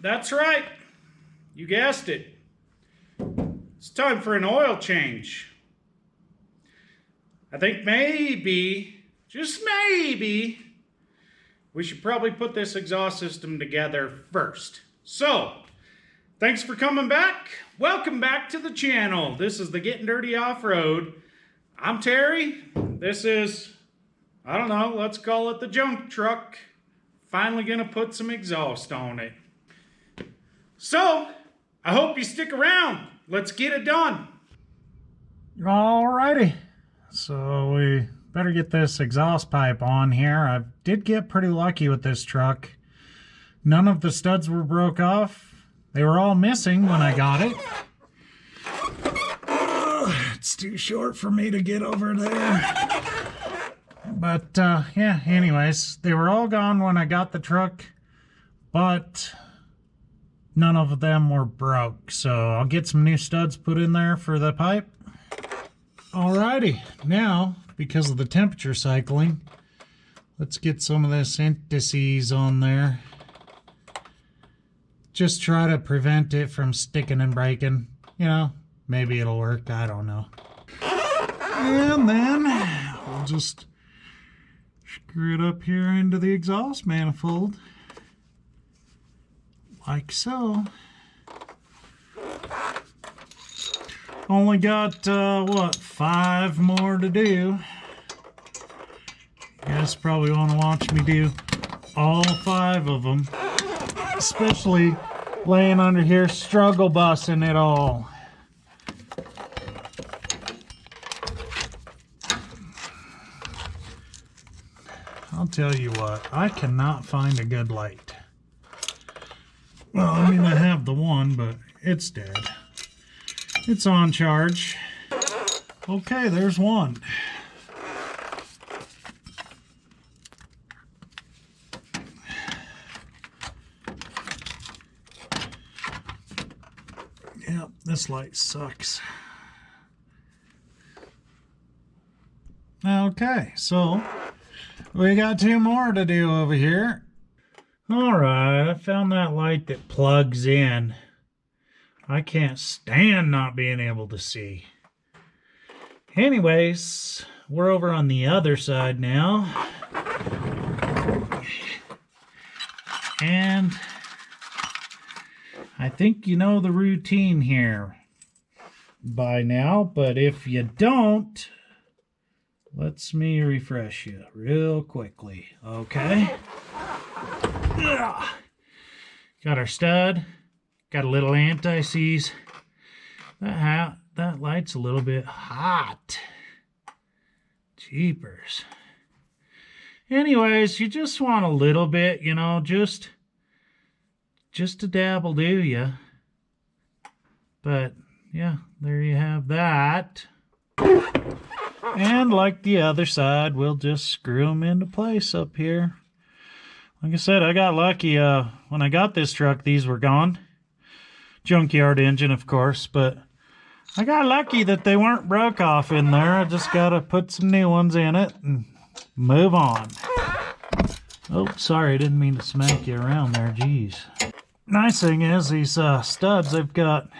that's right. You guessed it. It's time for an oil change. I think maybe, just maybe, we should probably put this exhaust system together first. So, thanks for coming back. Welcome back to the channel. This is the Getting Dirty Off-Road. I'm Terry. This is, I don't know, let's call it the junk truck. Finally gonna put some exhaust on it. So, I hope you stick around. Let's get it done. Alrighty. So we better get this exhaust pipe on here. I did get pretty lucky with this truck. None of the studs were broke off. They were all missing when I got it. It's too short for me to get over there. But yeah, anyways, they were all gone when I got the truck, but none of them were broke. So I'll get some new studs put in there for the pipe. Alrighty, now, because of the temperature cycling, let's get some of this indices on there. Just try to prevent it from sticking and breaking. You know, maybe it'll work, I don't know. And then we'll just screw it up here into the exhaust manifold. Like so. Only got, what, 5 more to do. You guys probably want to watch me do all 5 of them. Especially laying under here, struggle busting it all. I'll tell you what, I cannot find a good light. Well, I mean, I have the one, but it's dead. It's on charge. Okay, there's one. Yep, this light sucks. Okay, so we got 2 more to do over here. Alright, I found that light that plugs in. I can't stand not being able to see. Anyways, we're over on the other side now. And I think you know the routine here by now, but if you don't, let's me refresh you real quickly, okay? Ugh. Got our stud. Got a little anti-seize. That light's a little bit hot. Jeepers. Anyways, you just want a little bit, you know, just a dabble, do ya? But, yeah, there you have that. And like the other side, we'll just screw them into place up here. Like I said, I got lucky. When I got this truck, these were gone. Junkyard engine, of course, but I got lucky that they weren't broke off in there. I just gotta put some new ones in it and move on. Oh, sorry, I didn't mean to smack you around there, jeez. Nice thing is these studs, they've got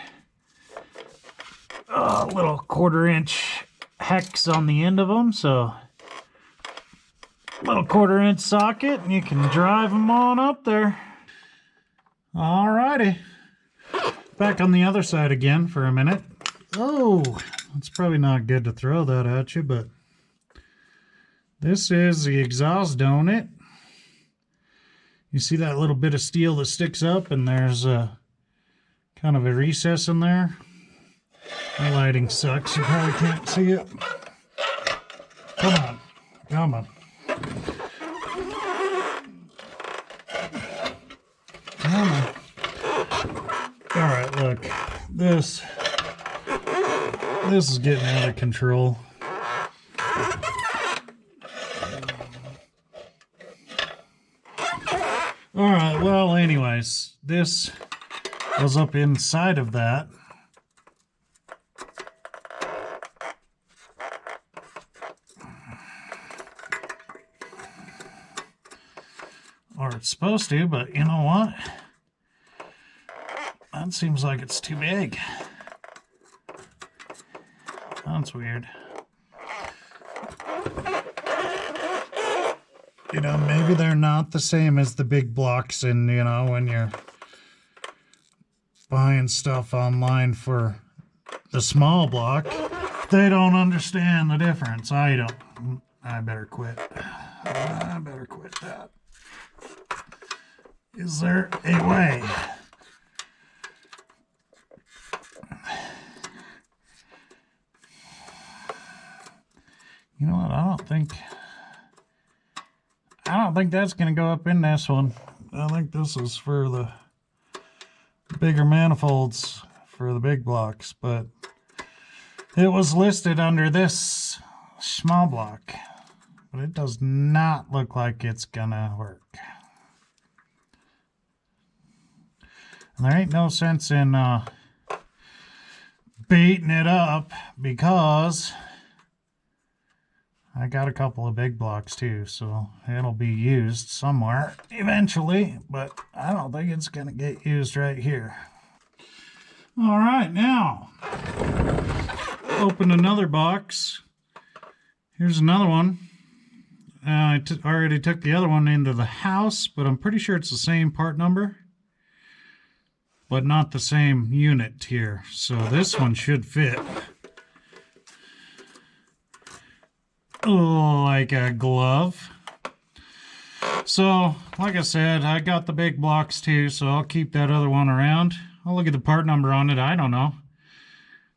a little 1/4-inch hex on the end of them, so little 1/4-inch socket, and you can drive them on up there. Alrighty. Back on the other side again for a minute. Oh, it's probably not good to throw that at you, but this is the exhaust donut. You see that little bit of steel that sticks up, and there's a kind of a recess in there. My lighting sucks. You probably can't see it. Come on. Come on. Come on. Alright, look. This is getting out of control. Alright, well, anyways, this goes up inside of that. Or it's supposed to, but you know what? That seems like it's too big. That's weird. You know, maybe they're not the same as the big blocks in, you know, when you're buying stuff online for the small block. They don't understand the difference. I don't. I better quit. I better quit that. Is there a way? You know what? I don't think that's going to go up in this one. I think this is for the bigger manifolds for the big blocks, but it was listed under this small block, but it does not look like it's gonna work. And there ain't no sense in beating it up, because I got a couple of big blocks too, so it'll be used somewhere eventually, but I don't think it's gonna get used right here. All right, now open another box. Here's another one. I already took the other one into the house, but I'm pretty sure it's the same part number, but not the same unit here. So this one should fit. Like a glove. So, like I said, I got the big blocks too, so I'll keep that other one around. I'll look at the part number on it. I don't know.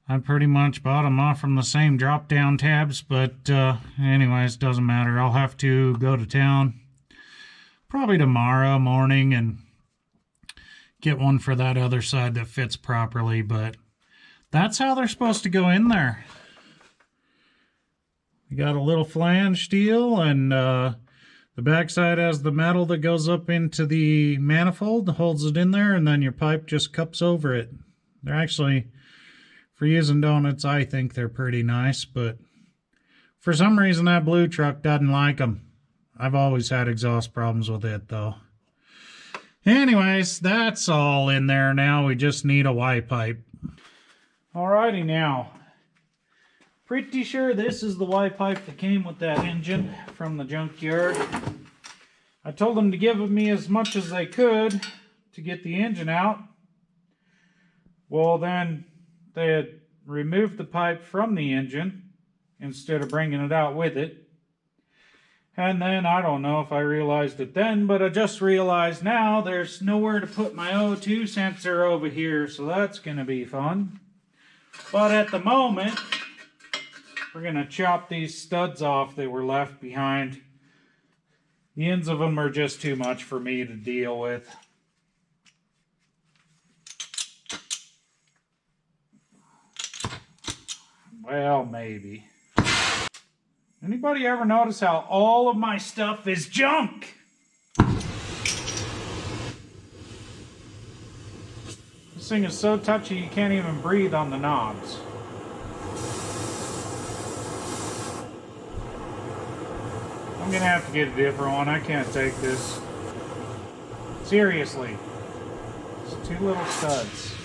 I pretty much bought them off from the same drop-down tabs, but anyways, doesn't matter. I'll have to go to town probably tomorrow morning and get one for that other side that fits properly, but that's how they're supposed to go in there. You got a little flange deal, and the backside has the metal that goes up into the manifold, holds it in there, and then your pipe just cups over it. They're actually, for using donuts, I think they're pretty nice, but for some reason that blue truck doesn't like them. I've always had exhaust problems with it, though. Anyways, that's all in there now. We just need a Y pipe. Alrighty now. Pretty sure this is the Y pipe that came with that engine from the junkyard. I told them to give me as much as they could to get the engine out. Well, then they had removed the pipe from the engine instead of bringing it out with it. And then, I don't know if I realized it then, but I just realized now there's nowhere to put my O2 sensor over here, so that's going to be fun. But at the moment, we're going to chop these studs off that were left behind. The ends of them are just too much for me to deal with. Well, maybe. Anybody ever notice how all of my stuff is junk? This thing is so touchy you can't even breathe on the knobs. I'm gonna have to get a different one. I can't take this. Seriously. It's two little studs.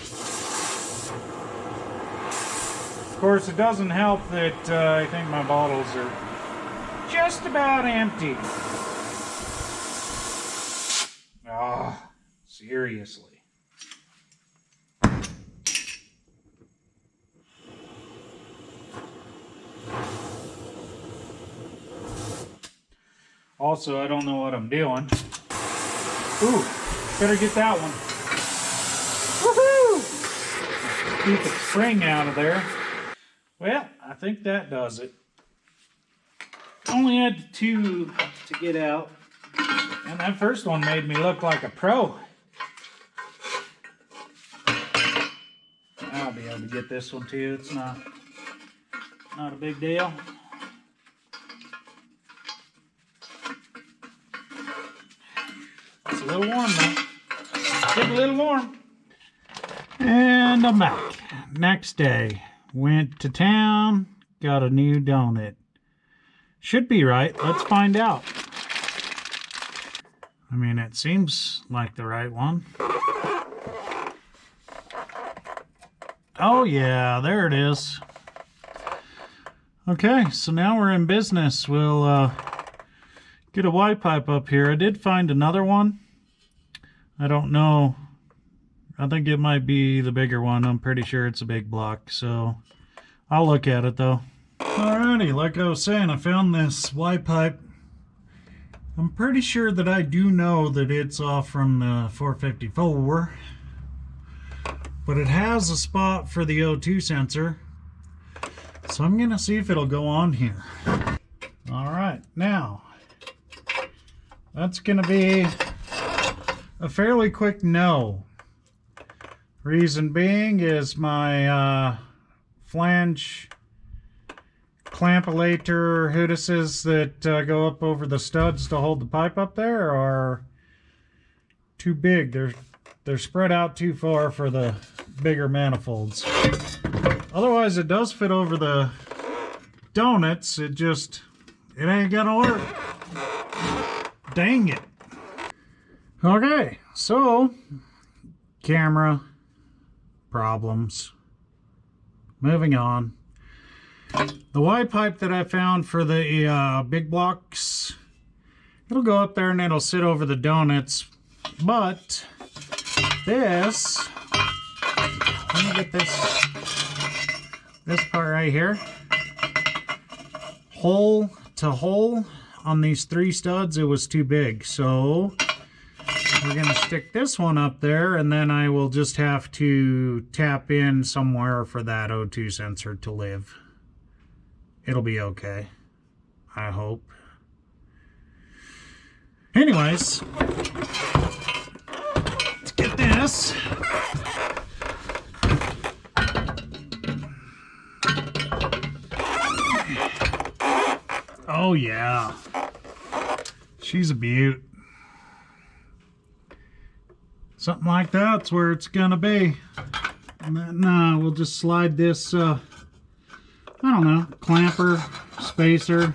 Of course, it doesn't help that I think my bottles are just about empty. Ah, seriously. Also, I don't know what I'm doing. Ooh, better get that one. Woohoo! Keep the spring out of there. Well, I think that does it. Only had two to get out. And that first one made me look like a pro. I'll be able to get this one too. It's not a big deal. It's a little warm though. Getting a little warm. And I'm back. Next day. Went to town, got a new donut. Should be right. Let's find out. I mean, it seems like the right one. Oh yeah, there it is. Okay, so now we're in business. We'll get a Y pipe up here. I did find another one. I don't know. I think it might be the bigger one. I'm pretty sure it's a big block, so I'll look at it though. Alrighty, like I was saying, I found this Y pipe. I'm pretty sure that I do know that it's off from the 454, but it has a spot for the O2 sensor, so I'm gonna see if it'll go on here. Alright, now that's gonna be a fairly quick no. Reason being is my flange clampulator hoodices that go up over the studs to hold the pipe up there are too big. They're spread out too far for the bigger manifolds. Otherwise, it does fit over the donuts. It ain't gonna work. Dang it. Okay, so camera problems. Moving on. The Y pipe that I found for the big blocks, it'll go up there and it'll sit over the donuts. But this, let me get this part right here. Hole to hole on these 3 studs, it was too big. So we're gonna stick this one up there, and then I will just have to tap in somewhere for that O2 sensor to live. It'll be okay, I hope. Anyways, let's get this. Oh yeah, she's a beaut. Something like that's where it's gonna be. And then we'll just slide this I don't know, clamper, spacer,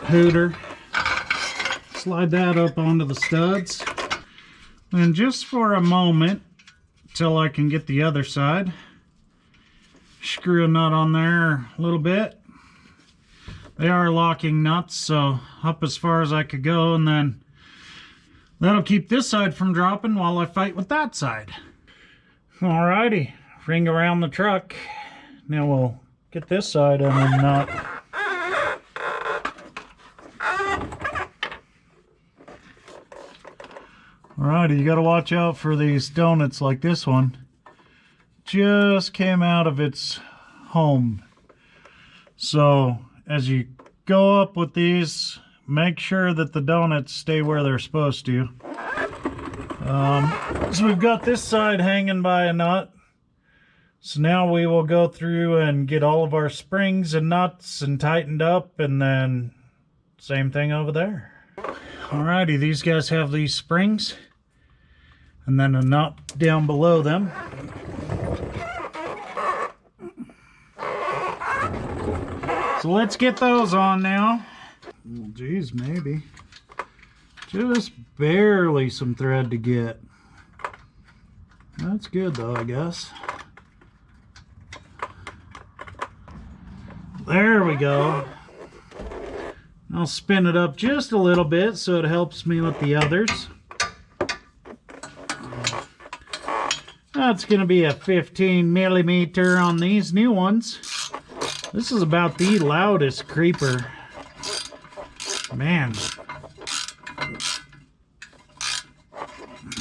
hooter. Slide that up onto the studs. And just for a moment, till I can get the other side, screw a nut on there a little bit. They are locking nuts, so up as far as I could go, and then that'll keep this side from dropping while I fight with that side. Alrighty, ring around the truck. Now we'll get this side in a nut. Alrighty, you gotta watch out for these donuts like this one. Just came out of its home. So as you go up with these, make sure that the donuts stay where they're supposed to. So we've got this side hanging by a nut. So now we will go through and get all of our springs and nuts and tightened up, and then same thing over there. Alrighty, these guys have these springs and then a nut down below them. So let's get those on now. Well, geez, maybe. Just barely some thread to get. That's good though, I guess. There we go. I'll spin it up just a little bit so it helps me with the others. That's going to be a 15 millimeter on these new ones. This is about the loudest creeper. Man.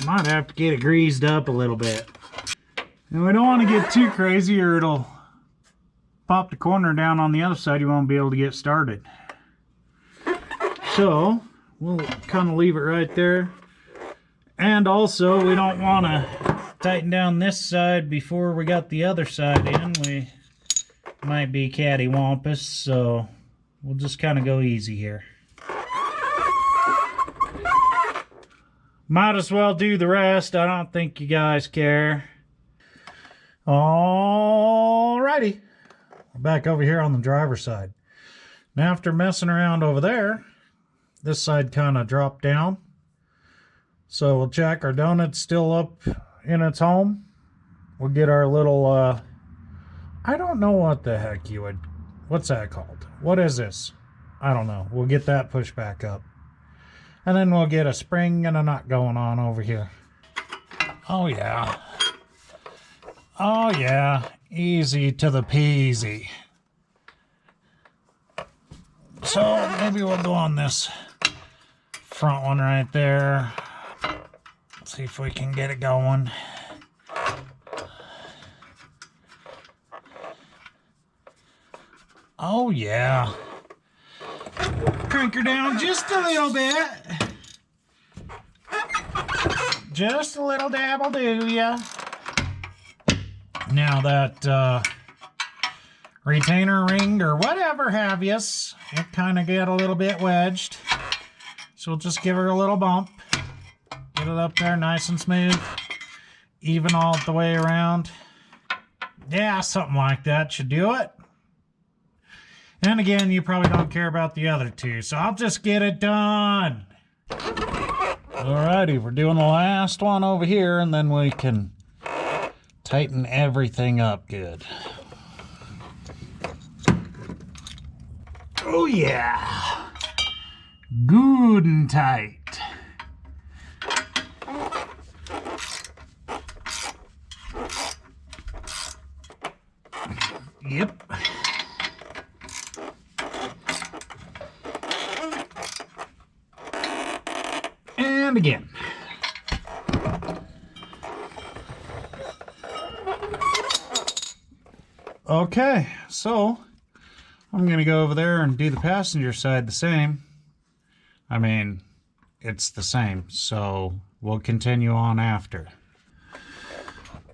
Might have to get it greased up a little bit. And we don't want to get too crazy or it'll pop the corner down on the other side. You won't be able to get started. So we'll kind of leave it right there. And also we don't want to tighten down this side before we got the other side in. We might be cattywampus, so we'll just kind of go easy here. Might as well do the rest. I don't think you guys care. Alrighty. We're back over here on the driver's side. Now after messing around over there, this side kind of dropped down. So we'll check our donut's still up in its home. we'll get our little, I don't know what the heck you would, what's that called? What is this? I don't know. We'll get that pushed back up. And then we'll get a spring and a nut going on over here. Oh yeah. Oh yeah. Easy to the peasy. So maybe we'll go on this front one right there. See if we can get it going. Oh yeah. Crank her down just a little bit. Just a little dab will do ya. Now that retainer ring or whatever have yous, it kind of get a little bit wedged. So we'll just give her a little bump. Get it up there nice and smooth. Even all the way around. Yeah, something like that should do it. And again, you probably don't care about the other two, so I'll just get it done. Alrighty, we're doing the last one over here, and then we can tighten everything up good. Oh yeah. Good and tight. Yep. And again. Okay, so I'm going to go over there and do the passenger side the same. I mean, it's the same, so we'll continue on after.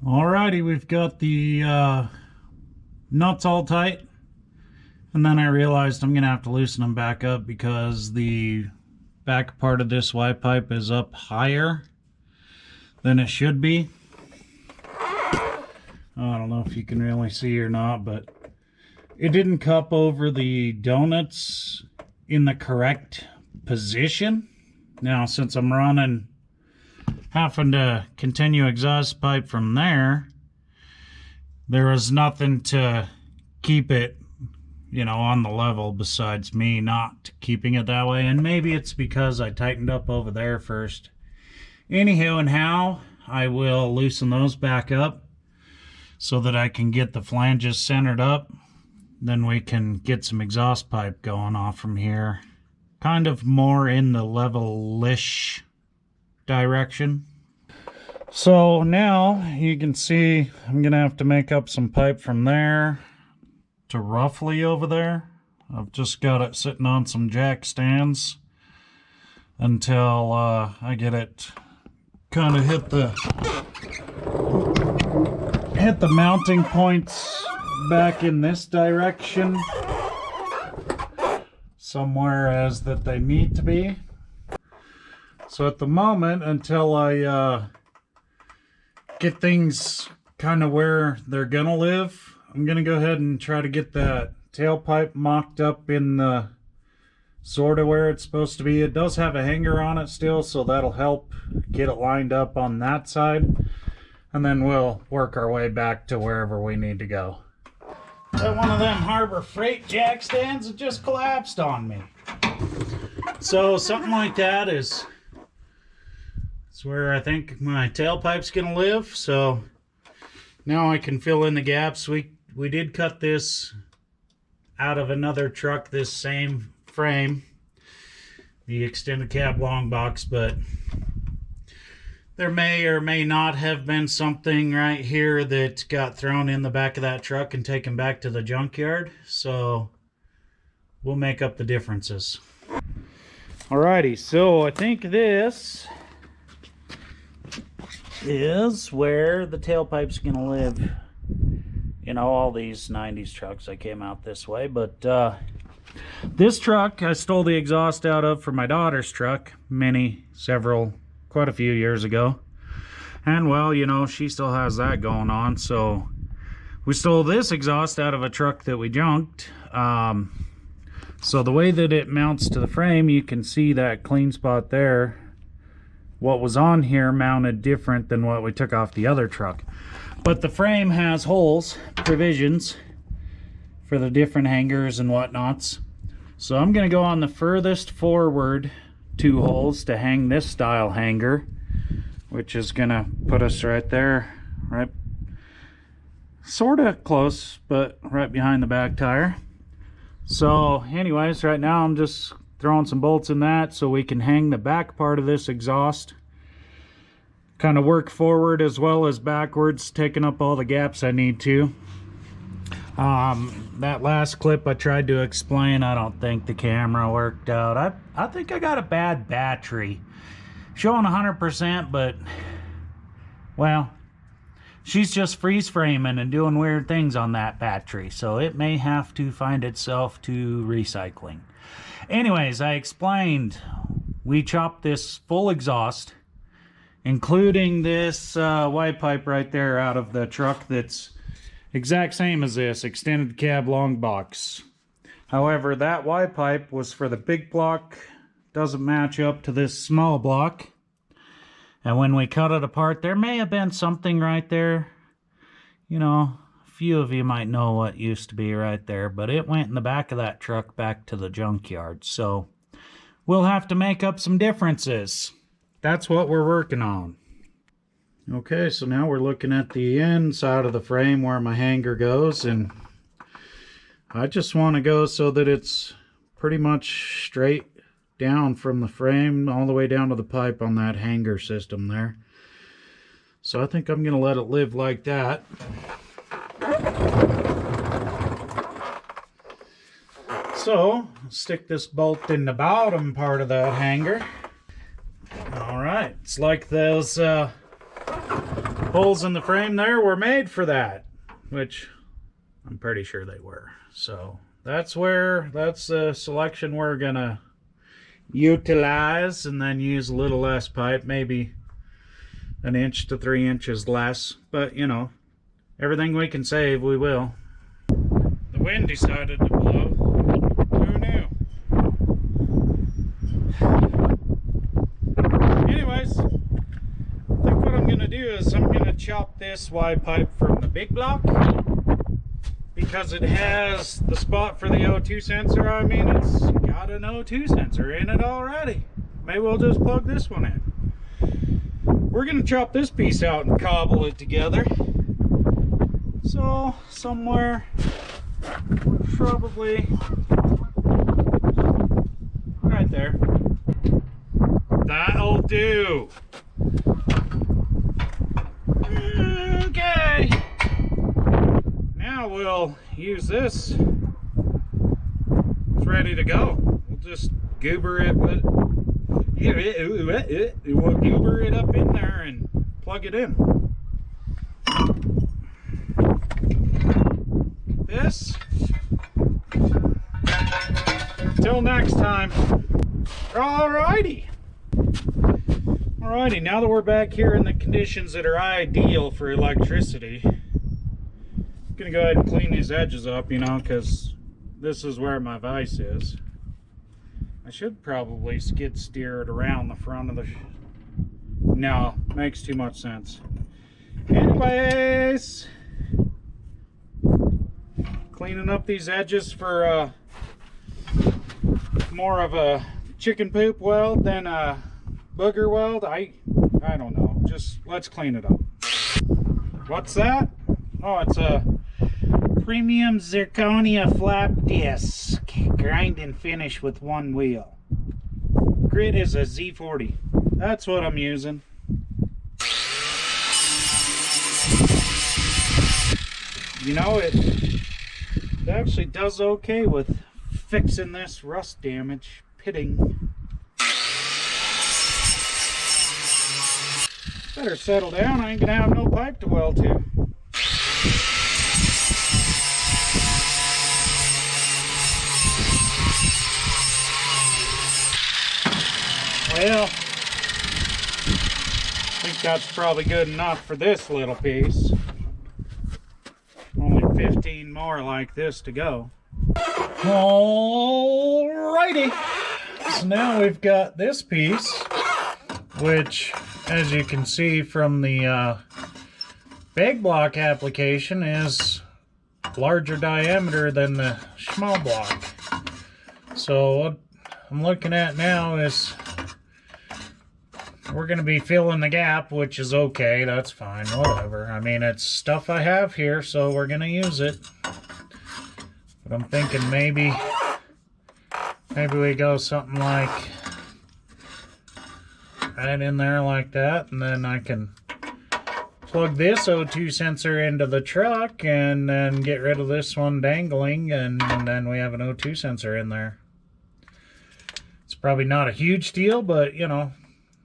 Alrighty, we've got the nuts all tight, and then I realized I'm going to have to loosen them back up because the back part of this Y pipe is up higher than it should be. I don't know if you can really see or not, but it didn't cup over the donuts in the correct position. Now, since I'm having to continue exhaust pipe from there, there was nothing to keep it, you know, on the level besides me not keeping it that way. And maybe it's because I tightened up over there first. Anywho and how, I will loosen those back up so that I can get the flanges centered up. Then we can get some exhaust pipe going off from here. Kind of more in the level-ish direction. So now you can see I'm going to have to make up some pipe from there to roughly over there. I've just got it sitting on some jack stands until I get it kind of hit the mounting points back in this direction somewhere as that they need to be. So at the moment, until I get things kind of where they're gonna live, I'm gonna go ahead and try to get that tailpipe mocked up in the sort of where it's supposed to be. It does have a hanger on it still, so that'll help get it lined up on that side. And then we'll work our way back to wherever we need to go. Got one of them Harbor Freight jack stands that just collapsed on me. So something like that is where I think my tailpipe's gonna live. So now I can fill in the gaps. We did cut this out of another truck, this same frame, the extended cab long box, but there may or may not have been something right here that got thrown in the back of that truck and taken back to the junkyard. So we'll make up the differences. Alrighty, so I think this is where the tailpipe's gonna live. You know, all these 90s trucks, I came out this way, but this truck I stole the exhaust out of for my daughter's truck quite a few years ago. And well, you know, she still has that going on, so we stole this exhaust out of a truck that we junked. So the way that it mounts to the frame, you can see that clean spot there. What was on here mounted different than what we took off the other truck. But the frame has holes, provisions for the different hangers and whatnots. So I'm going to go on the furthest forward 2 holes to hang this style hanger, which is going to put us right there, right, sort of close, but right behind the back tire. So anyways, right now I'm just throwing some bolts in that so we can hang the back part of this exhaust. Kind of work forward as well as backwards, taking up all the gaps I need to. That last clip I tried to explain, I don't think the camera worked out. I think I got a bad battery. Showing 100%, but, well, she's just freeze framing and doing weird things on that battery, so it may have to find itself to recycling. Anyways, I explained we chopped this full exhaust, including this Y pipe right there, out of the truck that's exact same as this extended cab long box. However, that Y pipe was for the big block, doesn't match up to this small block. And when we cut it apart, there may have been something right there. You know, a few of you might know what used to be right there, but it went in the back of that truck back to the junkyard. So we'll have to make up some differences. That's what we're working on. Okay, so now we're looking at the inside of the frame where my hanger goes, and I just want to go so that it's pretty much straight down from the frame all the way down to the pipe on that hanger system there. So I think I'm going to let it live like that. So stick this bolt in the bottom part of that hanger. Alright, it's like those holes in the frame there were made for that, which I'm pretty sure they were. So that's the selection we're gonna utilize, and then use a little less pipe, maybe 1 inch to 3 inches less, but you know, everything we can save we will. The wind decided to blow. Who knew? Anyways, I think what I'm gonna do is I'm gonna chop this Y pipe from the big block, because it has the spot for the O2 sensor. I mean, it's got an O2 sensor in it already. Maybe we'll just plug this one in. We're gonna chop this piece out and cobble it together. So somewhere, probably right there. That'll do. Okay. Now we'll use this. It's ready to go. We'll just goober it, we'll goober it up in there and plug it in. This. Till next time. Alrighty. Alrighty, now that we're back here in the conditions that are ideal for electricity, I'm gonna go ahead and clean these edges up, you know, because this is where my vise is. I should probably skid steer it around the front of the... No, makes too much sense. Anyways, cleaning up these edges for more of a chicken poop weld than a booger weld. I don't know. Just let's clean it up. What's that? Oh, it's a premium zirconia flap disc, grind and finish with 1 wheel. Grit is a Z40. That's what I'm using. You know, it actually does okay with fixing this rust damage pitting. Better settle down, I ain't gonna have no pipe to weld to. Well, I think that's probably good enough for this little piece. Only 15 more like this to go. Alrighty. So now we've got this piece, which, as you can see from the big block application is larger diameter than the small block. So what I'm looking at now is we're going to be filling the gap, which is okay. That's fine, whatever. I mean, it's stuff I have here, so we're going to use it. But I'm thinking maybe we go something like right in there like that, and then I can plug this O2 sensor into the truck and then get rid of this one dangling, and then we have an O2 sensor in there. It's probably not a huge deal, but you know,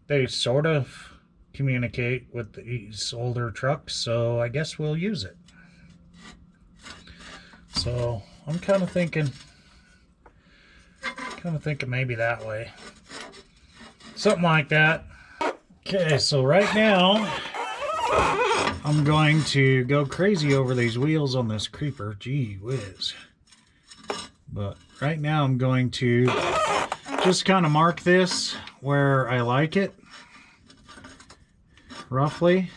they sort of communicate with these older trucks, so I guess we'll use it. So I'm kind of thinking maybe that way, something like that. Okay, so right now I'm going to go crazy over these wheels on this creeper. Gee whiz. But right now I'm going to just kind of mark this where I like it, roughly.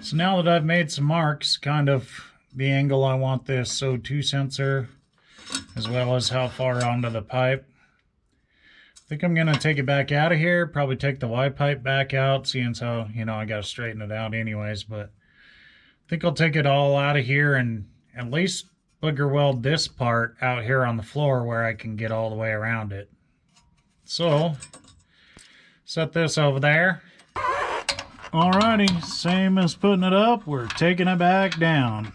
So now that I've made some marks, kind of the angle I want this O2 sensor, as well as how far onto the pipe, I think I'm going to take it back out of here, probably take the Y pipe back out, seeing how, you know, I got to straighten it out anyways, but I think I'll take it all out of here and at least booger weld this part out here on the floor where I can get all the way around it. So, set this over there. Alrighty, same as putting it up, we're taking it back down.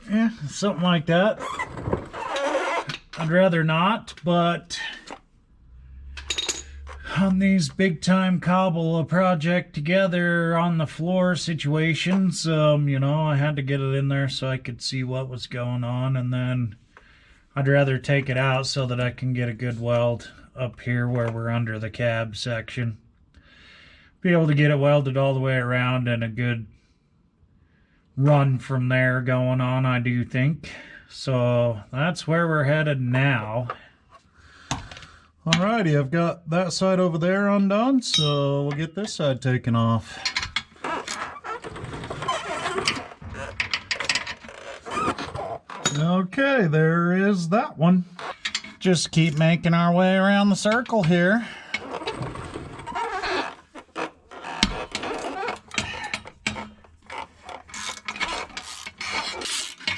Yeah, something like that. I'd rather not, but on these big time cobble a project together on the floor situations, you know, I had to get it in there so I could see what was going on, and then I'd rather take it out so that I can get a good weld up here where we're under the cab section. Be able to get it welded all the way around and a good run from there going on, I do think. So that's where we're headed now. Alrighty, I've got that side over there undone, so we'll get this side taken off. Okay, there is that one. Just keep making our way around the circle here.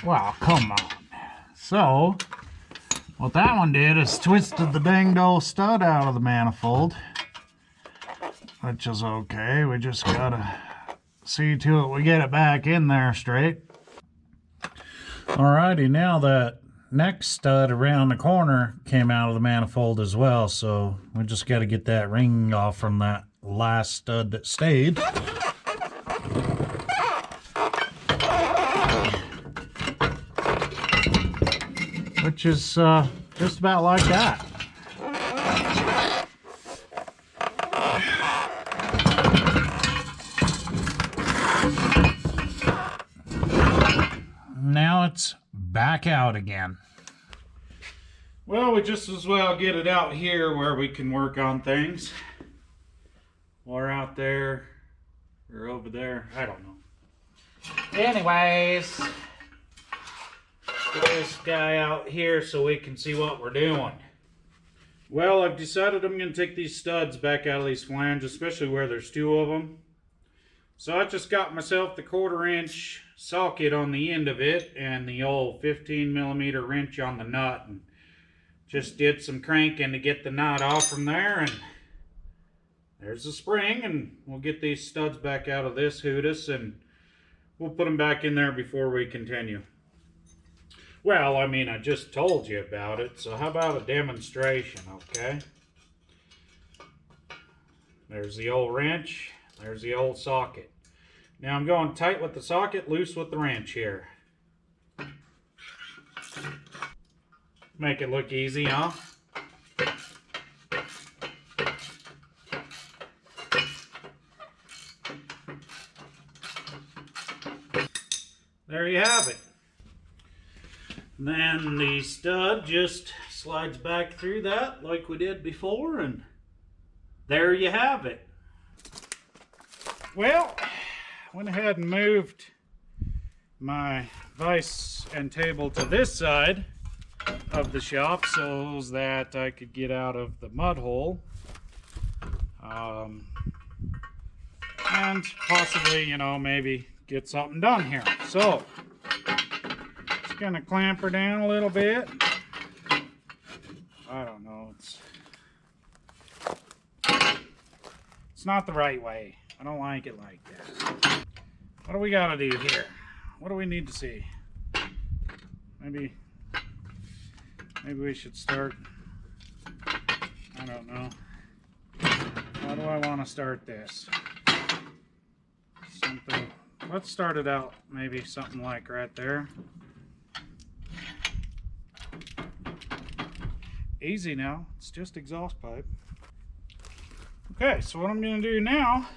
Wow, come on. So, what that one did is twisted the danged old stud out of the manifold, which is okay. We just gotta see to it we get it back in there straight. Alrighty, now that next stud around the corner came out of the manifold as well, so we just gotta get that ring off from that last stud that stayed. Which is just about like that. Now it's back out again. Well, we just as well get it out here where we can work on things. Or out there, or over there, I don't know. Anyways, get this guy out here so we can see what we're doing. Well, I've decided I'm going to take these studs back out of these flanges, especially where there's two of them. So I just got myself the 1/4 inch socket on the end of it and the old 15mm wrench on the nut, and just did some cranking to get the knot off from there, and there's the spring, and we'll get these studs back out of this hoodus and we'll put them back in there before we continue. Well, I mean, I just told you about it, so how about a demonstration, okay? There's the old wrench, there's the old socket. Now I'm going tight with the socket, loose with the wrench here. Make it look easy, huh? There you have it. Then the stud just slides back through that like we did before, and there you have it. Well, went ahead and moved my vise and table to this side of the shop so that I could get out of the mud hole. And possibly, you know, maybe get something done here. So, just gonna clamp her down a little bit. I don't know, it's not the right way. I don't like it like this. What do we gotta do here? What do we need to see? Maybe we should start, I don't know. How do I want to start this? Something, let's start it out maybe something like right there. Easy now, it's just exhaust pipe. Okay, so what I'm going to do now,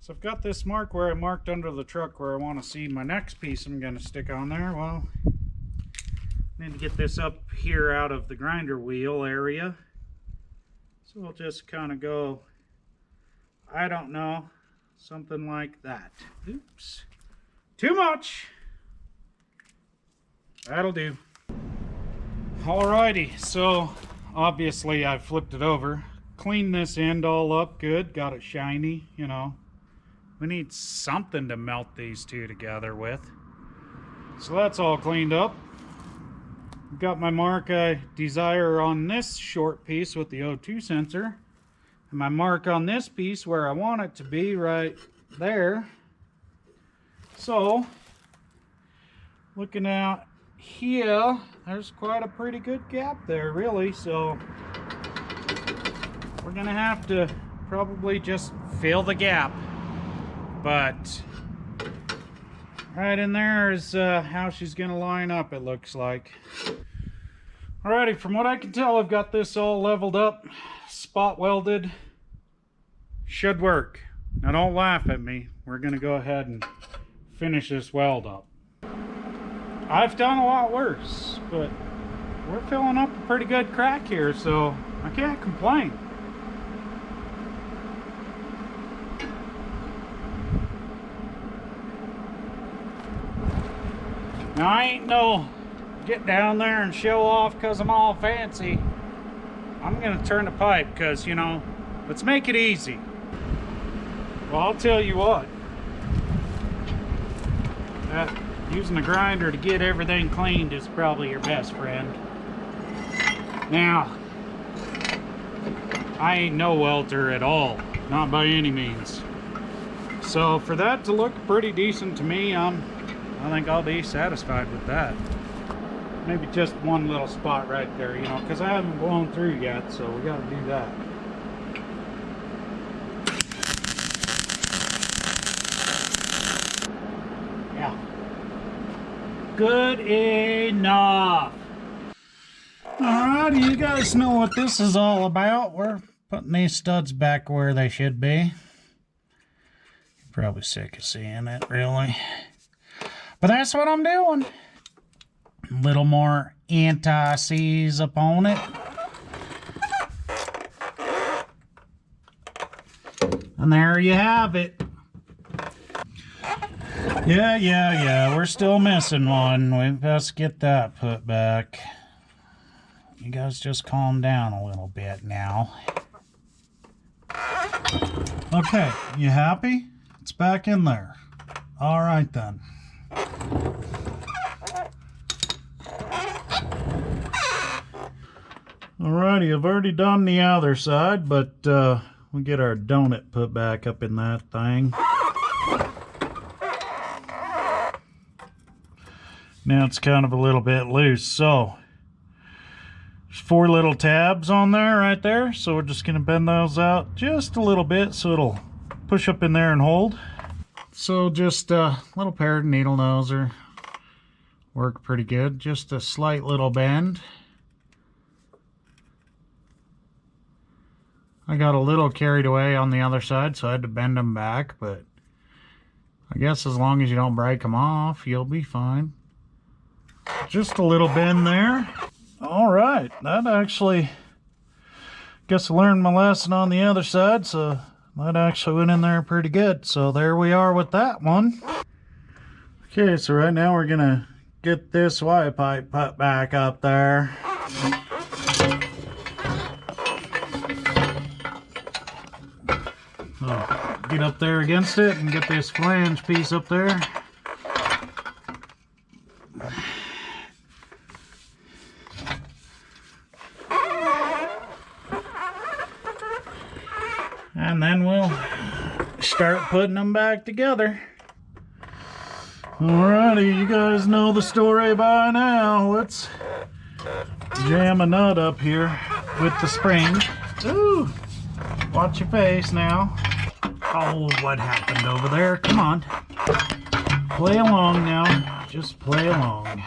so I've got this mark where I marked under the truck where I want to see my next piece I'm going to stick on there. Well, I need to get this up here out of the grinder wheel area. So we'll just kind of go, I don't know, something like that. Oops, too much. That'll do. Alrighty, so obviously I flipped it over, cleaned this end all up good, got it shiny, you know. We need something to melt these two together with. So that's all cleaned up. Got my mark I desire on this short piece with the O2 sensor. And my mark on this piece where I want it to be right there. So, looking out here, there's quite a pretty good gap there, really. So, we're going to have to probably just fill the gap. But right in there is how she's going to line up, it looks like. Alrighty, from what I can tell, I've got this all leveled up, spot welded. Should work. Now don't laugh at me. We're going to go ahead and finish this weld up. I've done a lot worse, but we're filling up a pretty good crack here, so I can't complain. Now I ain't no get down there and show off because I'm all fancy. I'm gonna turn the pipe because, you know, let's make it easy. Well, I'll tell you what, using a grinder to get everything cleaned is probably your best friend. Now, I ain't no welder at all, not by any means. So for that to look pretty decent to me, I think I'll be satisfied with that. Maybe just one little spot right there, you know, because I haven't blown through yet, so we got to do that. Yeah. Good enough. Alright, you guys know what this is all about. We're putting these studs back where they should be. You're probably sick of seeing it, really. But that's what I'm doing. A little more anti-seize upon it. And there you have it. Yeah, we're still missing one. We best get that put back. You guys just calm down a little bit now. Okay, you happy? It's back in there. All right then. Alrighty, I've already done the other side, but we'll get our donut put back up in that thing. Now it's kind of a little bit loose, so there's 4 little tabs on there right there, so we're just going to bend those out just a little bit so it'll push up in there and hold. So just a little pair of needle noser work pretty good, just a slight little bend. I got a little carried away on the other side, so I had to bend them back, but I guess as long as you don't break them off, you'll be fine. Just a little bend there. All right, that actually, guess I learned my lesson on the other side, so that actually went in there pretty good. So there we are with that one. Okay, so right now we're gonna get this Y pipe put back up there. So get up there against it and get this flange piece up there. And then we'll start putting them back together. Alrighty, you guys know the story by now. Let's jam a nut up here with the spring. Ooh, watch your face now. Oh, what happened over there? Come on. Play along now. Just play along.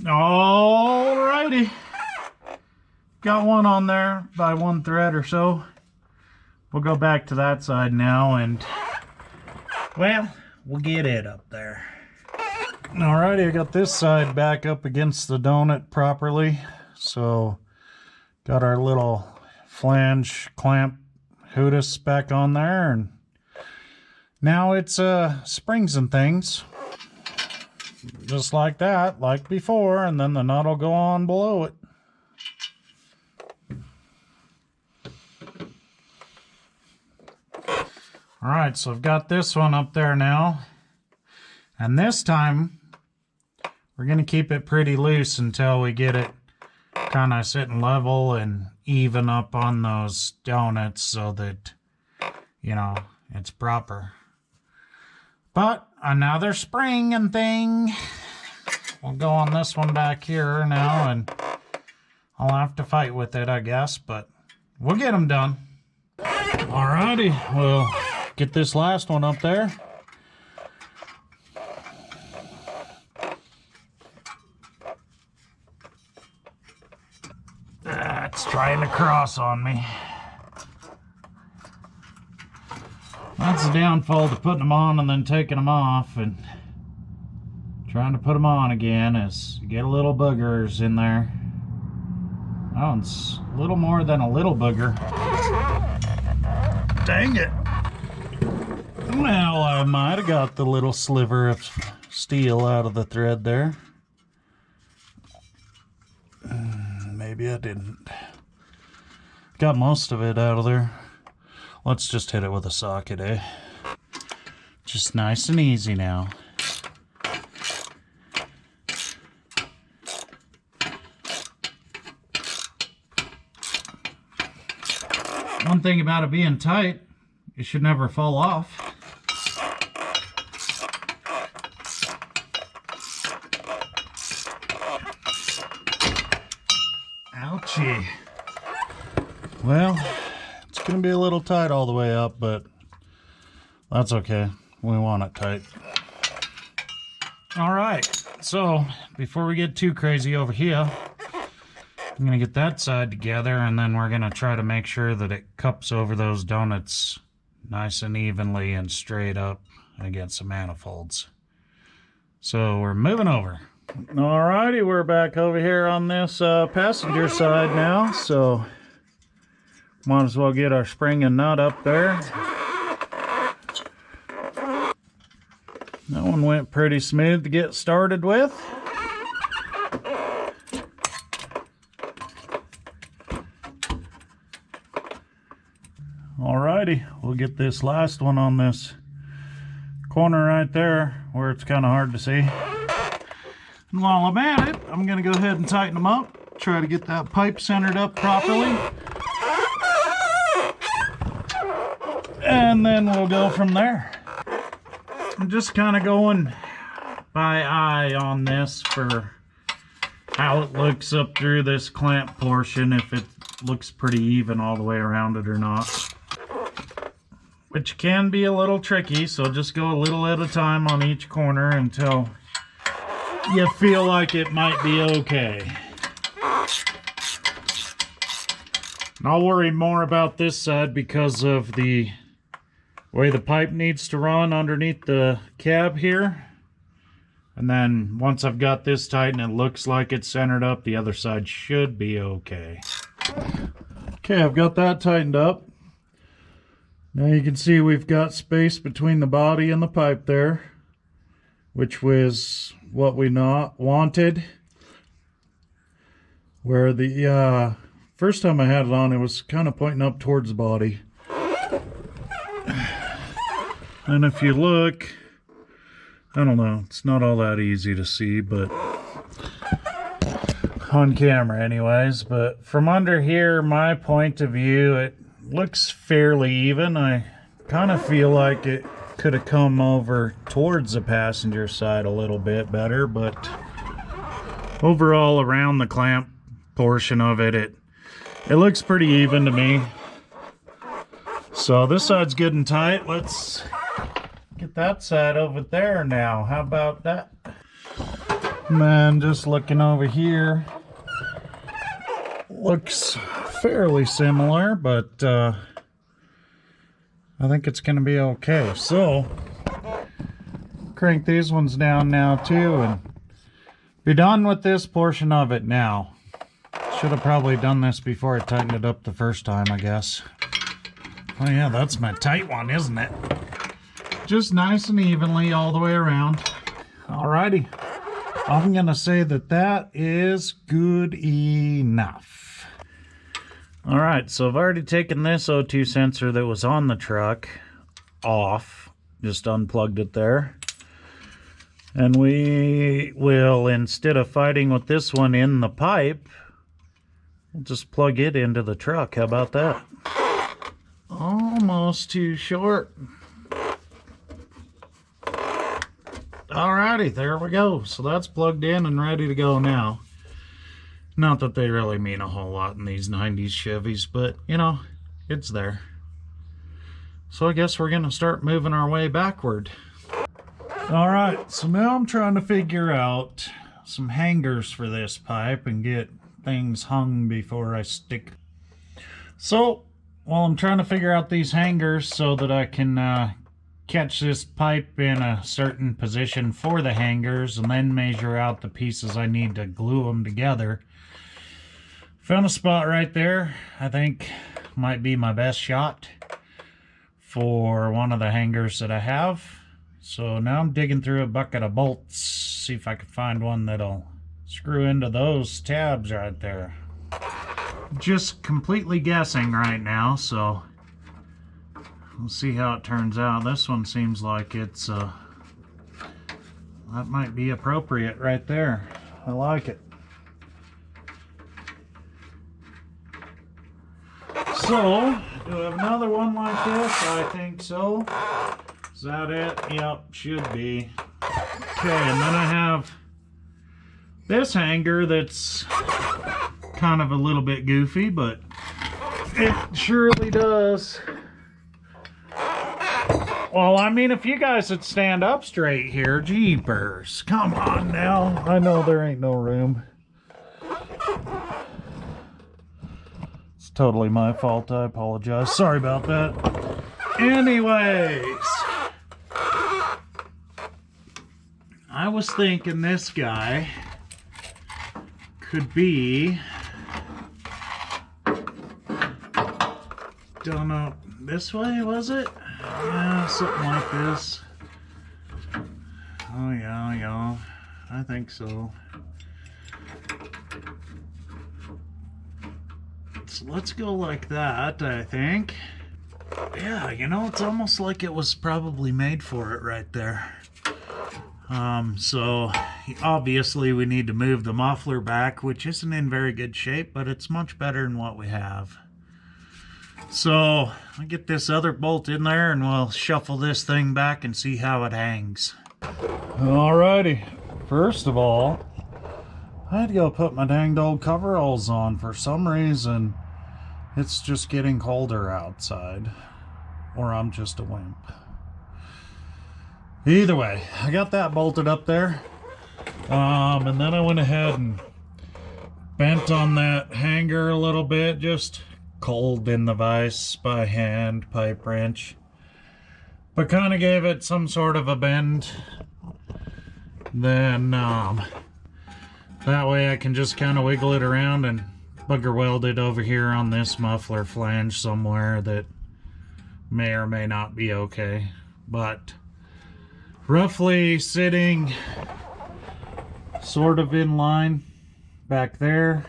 Alrighty. Got one on there by one thread or so. We'll go back to that side now and, well, we'll get it up there. Alrighty, I got this side back up against the donut properly. So, got our little flange clamp hoodus back on there. And now it's springs and things. Just like that, like before, and then the nut will go on below it. Alright, so I've got this one up there now. And this time, we're going to keep it pretty loose until we get it kind of sitting level and even up on those donuts so that, you know, it's proper. But another spring and thing. We'll go on this one back here now, and I'll have to fight with it, I guess, but we'll get them done. Alrighty, we'll get this last one up there. It's trying to cross on me. That's the downfall to putting them on and then taking them off and trying to put them on again is you get a little boogers in there. Oh, it's a little more than a little booger. Dang it. Well, I might have got the little sliver of steel out of the thread there. Maybe I didn't. Got most of it out of there. Let's just hit it with a socket, eh? Just nice and easy now. One thing about it being tight, it should never fall off. Ouchie. Well, it's going to be a little tight all the way up, but that's okay. We want it tight. All right, so before we get too crazy over here, I'm going to get that side together, and then we're going to try to make sure that it cups over those donuts nice and evenly and straight up against the manifolds. So we're moving over. Alrighty, we're back over here on this passenger side now, so might as well get our spring and nut up there. That one went pretty smooth to get started with. Alrighty, we'll get this last one on this corner right there where it's kind of hard to see. And while I'm at it, I'm going to go ahead and tighten them up. Try to get that pipe centered up properly. And then we'll go from there. I'm just kind of going by eye on this for how it looks up through this clamp portion, if it looks pretty even all the way around it or not. Which can be a little tricky, so just go a little at a time on each corner until you feel like it might be okay. And I'll worry more about this side because of the way the pipe needs to run underneath the cab here. And then once I've got this tight and it looks like it's centered up, the other side should be okay. Okay, I've got that tightened up. Now you can see we've got space between the body and the pipe there, which was what we not wanted. Where the first time I had it on, it was kind of pointing up towards the body. And if you look, I don't know, it's not all that easy to see, but on camera anyways, but from under here, my point of view, it looks fairly even. I kind of feel like it could have come over towards the passenger side a little bit better, but overall around the clamp portion of it, it looks pretty even to me. So this side's good and tight. Let's get that side over there now. How about that? Man, just looking over here, looks fairly similar, but I think it's gonna be okay. So crank these ones down now too and be done with this portion of it now. Should have probably done this before I tightened it up the first time, I guess. Oh yeah, that's my tight one, isn't it? Just nice and evenly all the way around. Alrighty, I'm gonna say that that is good enough. Alright, so I've already taken this O2 sensor that was on the truck off, just unplugged it there. And we will, instead of fighting with this one in the pipe, we'll just plug it into the truck. How about that? Almost too short. Alrighty, there we go. So that's plugged in and ready to go now. Not that they really mean a whole lot in these 90s Chevys, but you know, it's there. So I guess we're gonna start moving our way backward. Alright, so now I'm trying to figure out some hangers for this pipe and get things hung before I stick. So while I'm trying to figure out these hangers so that I can catch this pipe in a certain position for the hangers and then measure out the pieces I need to glue them together, found a spot right there I think might be my best shot for one of the hangers that I have. So now I'm digging through a bucket of bolts, see if I can find one that'll screw into those tabs right there. Just completely guessing right now, so we'll see how it turns out. This one seems like it's that might be appropriate right there. I like it. So do I have another one like this? I think so. Is that it? Yep, should be. Okay, and then I have this hanger that's kind of a little bit goofy, but it surely does. Well, I mean, if you guys would stand up straight here, jeepers. Come on now. I know there ain't no room. It's totally my fault. I apologize. Sorry about that. Anyways, I was thinking this guy could be done up this way, was it? Yeah, something like this. Oh yeah, I think so. So let's go like that, I think. Yeah, you know, it's almost like it was probably made for it right there. So obviously we need to move the muffler back, which isn't in very good shape, but it's much better than what we have. So I'll get this other bolt in there and we'll shuffle this thing back and see how it hangs. Alrighty, first of all, I had to go put my danged old coveralls on. For some reason, it's just getting colder outside, or I'm just a wimp. Either way, I got that bolted up there, and then I went ahead and bent on that hanger a little bit, just cold in the vise by hand, pipe wrench, but kind of gave it some sort of a bend. then that way I can just kind of wiggle it around and bugger weld it over here on this muffler flange somewhere that may or may not be okay. But roughly sitting sort of in line back there.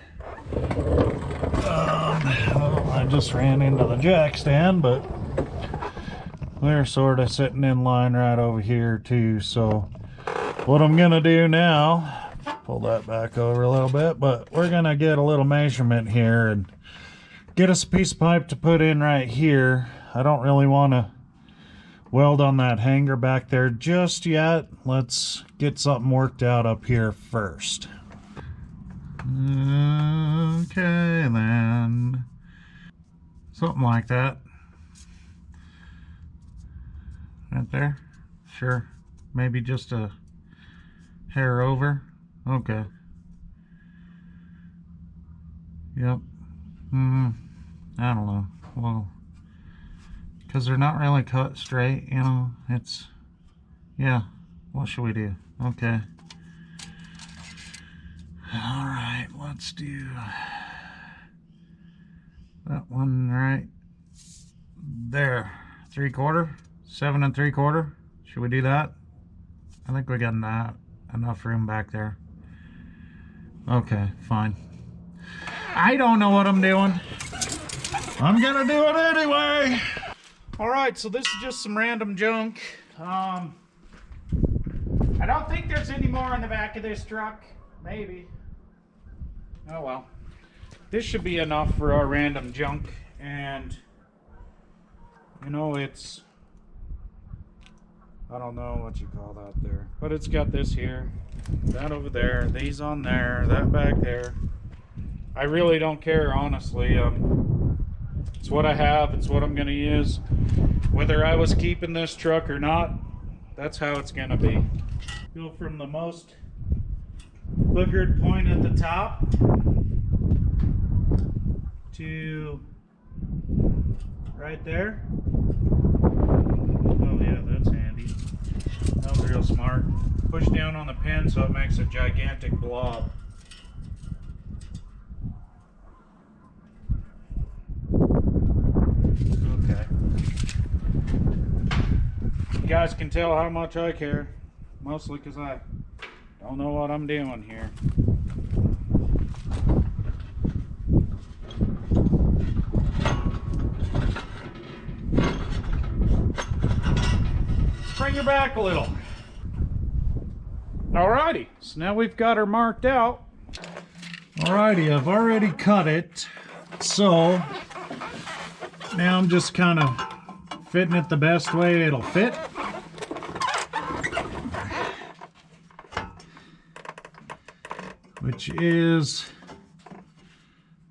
I just ran into the jack stand, but they're sort of sitting in line right over here too. So what I'm gonna do now, pull that back over a little bit, but we're gonna get a little measurement here and get us a piece of pipe to put in right here. I don't really want to weld on that hanger back there just yet. Let's get something worked out up here first. Okay, then something like that right there. Sure, maybe just a hair over. Okay. Yep. I don't know. Well, because they're not really cut straight, you know. It's, yeah. What should we do? Okay. All right, let's do that one right there. 3/4, 7 3/4. Should we do that? I think we got enough room back there. Okay, fine. I don't know what I'm doing. I'm gonna do it anyway. All right, so this is just some random junk. I don't think there's any more in the back of this truck. Maybe. Oh well. This should be enough for our random junk, and you know, it's, I don't know what you call that there, but it's got this here, that over there, these on there, that back there. I really don't care, honestly. It's what I have, it's what I'm gonna use. Whether I was keeping this truck or not, that's how it's gonna be. Go from the most boogered point at the top to right there. Oh yeah, that's handy. That was real smart. Push down on the pin so it makes a gigantic blob. Okay. You guys can tell how much I care. Mostly because I don't know what I'm doing here. Let's bring her back a little. Alrighty, so now we've got her marked out. Alrighty, I've already cut it. So now I'm just kind of fitting it the best way it'll fit. Which is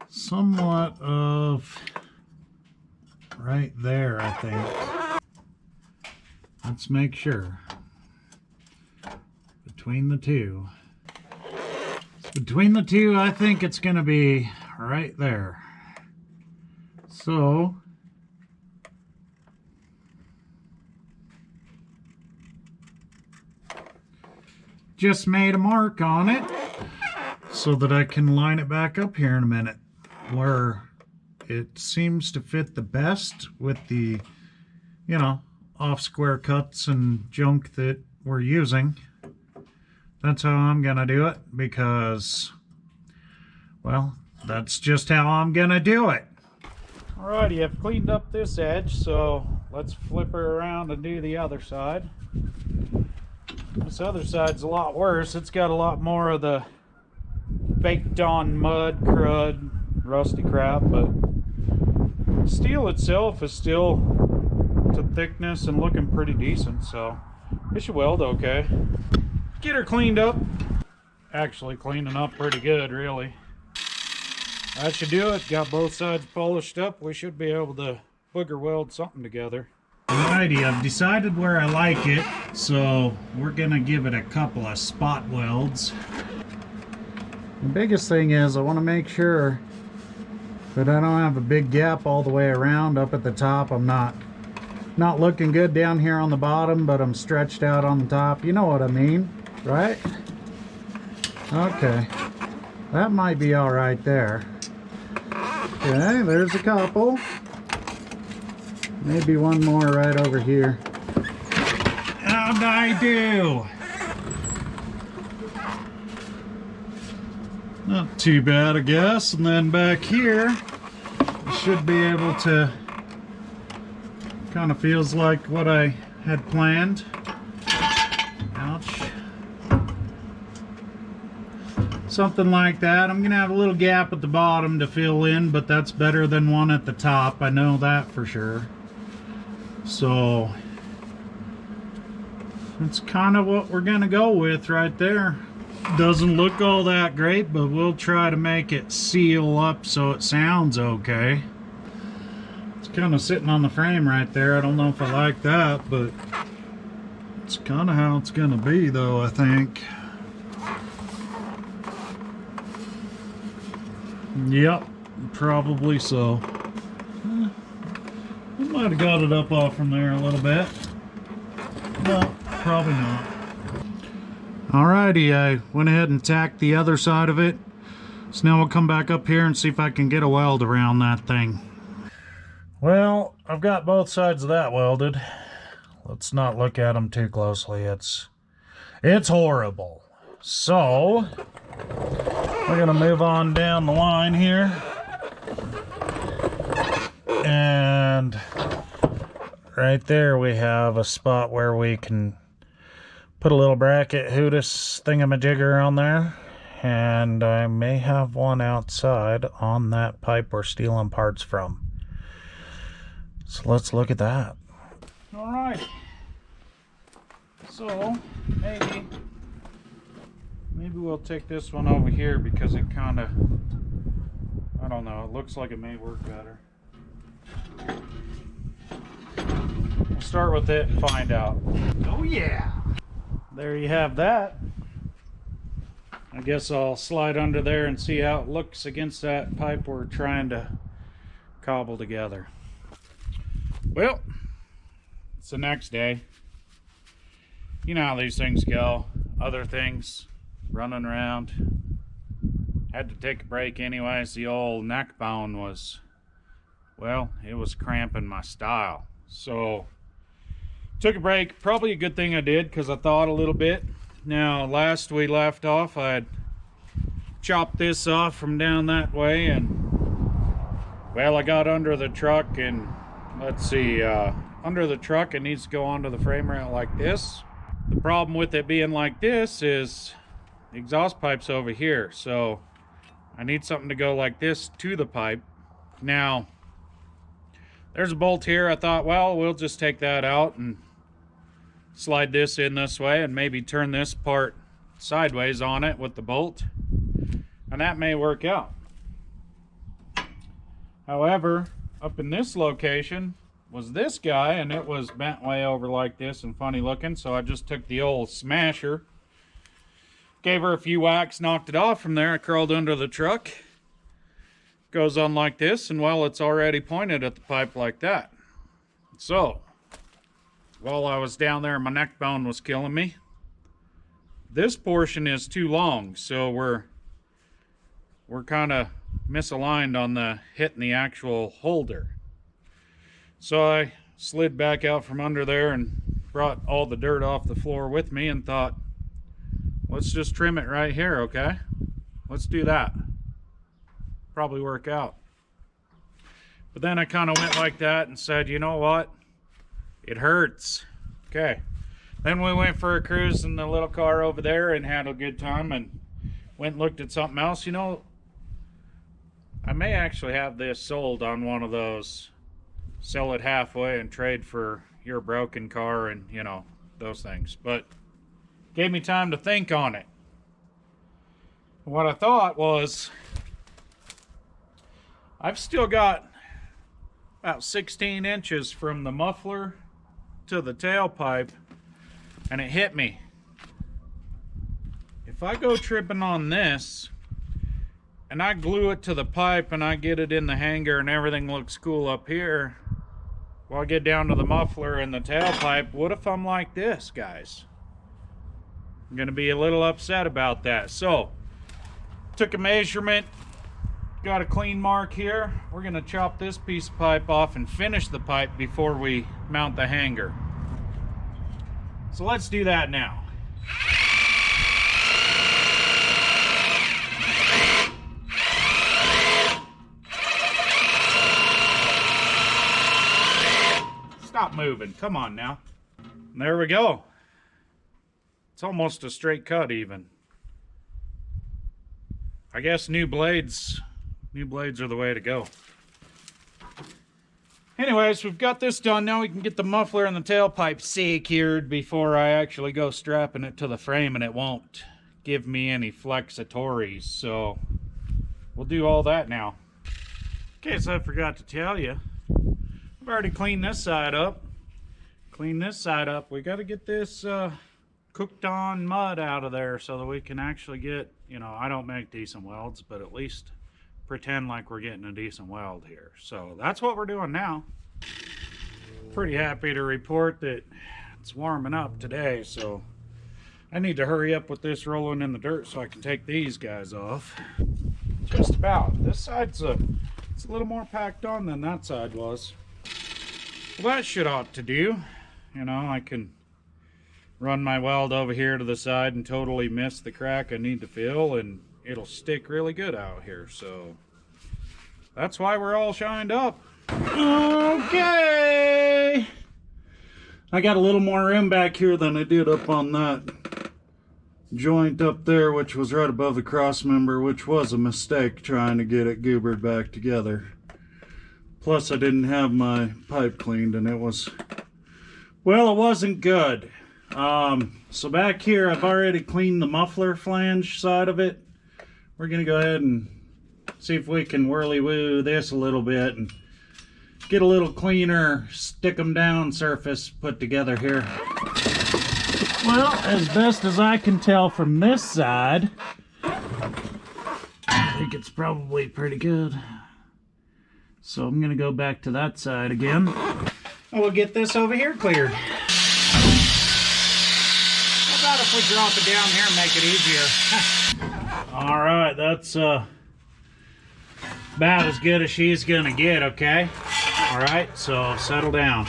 somewhat of right there, I think. Let's make sure. Between the two. Between the two, I think it's going to be right there. So just made a mark on it so that I can line it back up here in a minute where it seems to fit the best with the, you know, off square cuts and junk that we're using. That's how I'm gonna do it because, well, that's just how I'm gonna do it. Alrighty, I've cleaned up this edge, so let's flip her around and do the other side. This other side's a lot worse. It's got a lot more of the baked on mud, crud, rusty crap, but steel itself is still to thickness and looking pretty decent, so it should weld okay. Get her cleaned up. Actually cleaning up pretty good, really. That should do it. Got both sides polished up. We should be able to booger weld something together. Alrighty, I've decided where I like it, so we're gonna give it a couple of spot welds. The biggest thing is I want to make sure that I don't have a big gap all the way around up at the top. I'm not looking good down here on the bottom, but I'm stretched out on the top. You know what I mean. right? Okay, that might be all right there. Okay, there's a couple. Maybe one more right over here. How'd I do? Not too bad, I guess. And then back here, I should be able to, kind of feels like what I had planned. Ouch. Something like that. I'm gonna have a little gap at the bottom to fill in, but that's better than one at the top. I know that for sure. So that's kind of what we're gonna go with right there. Doesn't look all that great, but we'll try to make it seal up so it sounds okay. It's kind of sitting on the frame right there. I don't know if I like that, but it's kind of how it's gonna be though, I think. Yep, probably so. We might have got it up off from there a little bit. No, probably not. Alrighty, I went ahead and tacked the other side of it. So now we'll come back up here and see if I can get a weld around that thing. Well, I've got both sides of that welded. Let's not look at them too closely. It's horrible. So we're gonna move on down the line here. And right there we have a spot where we can put a little bracket Hootis thingamajigger on there. And I may have one outside on that pipe we're stealing parts from. So let's look at that. Alright. So maybe we'll take this one over here because it kind of, I don't know, it looks like it may work better. We'll start with it and find out. Oh yeah! There you have that. I guess I'll slide under there and see how it looks against that pipe we're trying to cobble together. Well, it's the next day. You know how these things go. Other things running around. Had to take a break anyways. The old neck bone was, well, it was cramping my style. So took a break. Probably a good thing I did because I thought a little bit. Now last we left off, I had chopped this off from down that way, and well, I got under the truck, and let's see, under the truck it needs to go onto the frame rail like this. The problem with it being like this is the exhaust pipe's over here, so I need something to go like this to the pipe. Now there's a bolt here. I thought, well, we'll just take that out and slide this in this way and maybe turn this part sideways on it with the bolt, and that may work out. However, up in this location was this guy, and it was bent way over like this and funny looking, so I just took the old smasher, gave her a few whacks, knocked it off from there. I curled under the truck, goes on like this, and well, it's already pointed at the pipe like that. So while I was down there, my neck bone was killing me. This portion is too long, so we're kind of misaligned on the hitting the actual holder. So I slid back out from under there and brought all the dirt off the floor with me and thought, let's just trim it right here, okay? Let's do that. Probably work out. But then I kind of went like that and said, you know what? It hurts. Okay. Then we went for a cruise in the little car over there and had a good time, and went and looked at something else. You know, I may actually have this sold on one of those sell it halfway and trade for your broken car and, you know, those things. But gave me time to think on it. What I thought was, I've still got about 16 inches from the muffler to the tailpipe, and it hit me. If I go tripping on this and I glue it to the pipe and I get it in the hanger and everything looks cool up here, well, I get down to the muffler and the tailpipe, what if I'm like this, guys? I'm gonna be a little upset about that. So, took a measurement, got a clean mark here. We're gonna chop this piece of pipe off and finish the pipe before we mount the hanger. So let's do that now. Stop moving, come on now. There we go. It's almost a straight cut even. I guess new blades are the way to go. Anyways, we've got this done. Now we can get the muffler and the tailpipe secured before I actually go strapping it to the frame, and it won't give me any flexatories. So we'll do all that now. In case I forgot to tell you, I've already cleaned this side up. We got to get this cooked on mud out of there so that we can actually get, you know, I don't make decent welds, but at least pretend like we're getting a decent weld here. So that's what we're doing now. Pretty happy to report that it's warming up today, so I need to hurry up with this rolling in the dirt so I can take these guys off. Just about. This side's it's a little more packed on than that side was. Well, that should ought to do. You know, I can run my weld over here to the side and totally miss the crack I need to fill, and it'll stick really good out here. So that's why we're all shined up. Okay, I got a little more room back here than I did up on that joint up there, which was right above the cross member, which was a mistake trying to get it goobered back together. Plus I didn't have my pipe cleaned, and it wasn't good. So back here I've already cleaned the muffler flange side of it. We're gonna go ahead and see if we can whirly-woo this a little bit and get a little cleaner stick 'em down surface put together here. Well, as best as I can tell from this side, I think it's probably pretty good. So I'm gonna go back to that side again. And we'll get this over here cleared. How about if we drop it down here and make it easier? All right, that's about as good as she's gonna get, okay? All right, so settle down.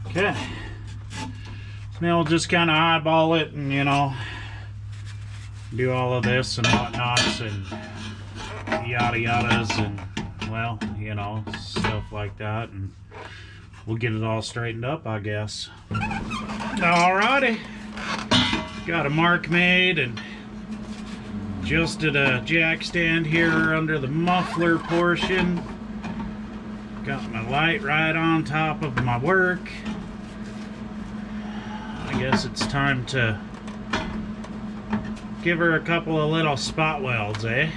Okay. Now we'll just kind of eyeball it and, you know, do all of this and whatnots and yada yadas and, well, you know, stuff like that, and we'll get it all straightened up, I guess. Alrighty, got a mark made and adjusted a jack stand here under the muffler portion. Got my light right on top of my work. I guess it's time to give her a couple of little spot welds, eh?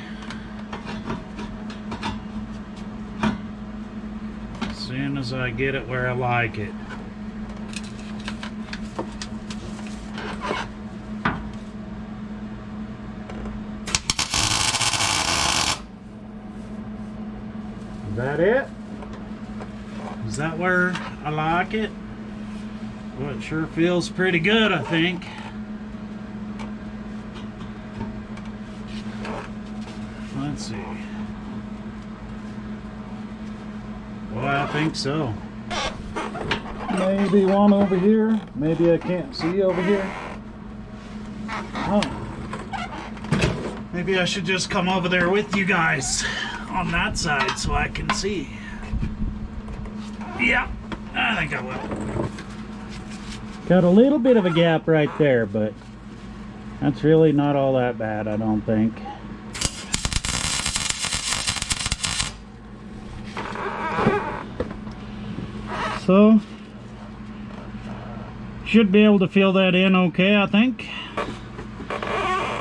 As soon as I get it where I like it. Is that it? Is that where I like it? Well, it sure feels pretty good, I think. Let's see. Well, I think so. Maybe one over here. Maybe I can't see over here. Oh. Maybe I should just come over there with you guys on that side so I can see. Yeah, I think I will. Got a little bit of a gap right there, but that's really not all that bad, I don't think. So, should be able to fill that in okay, I think.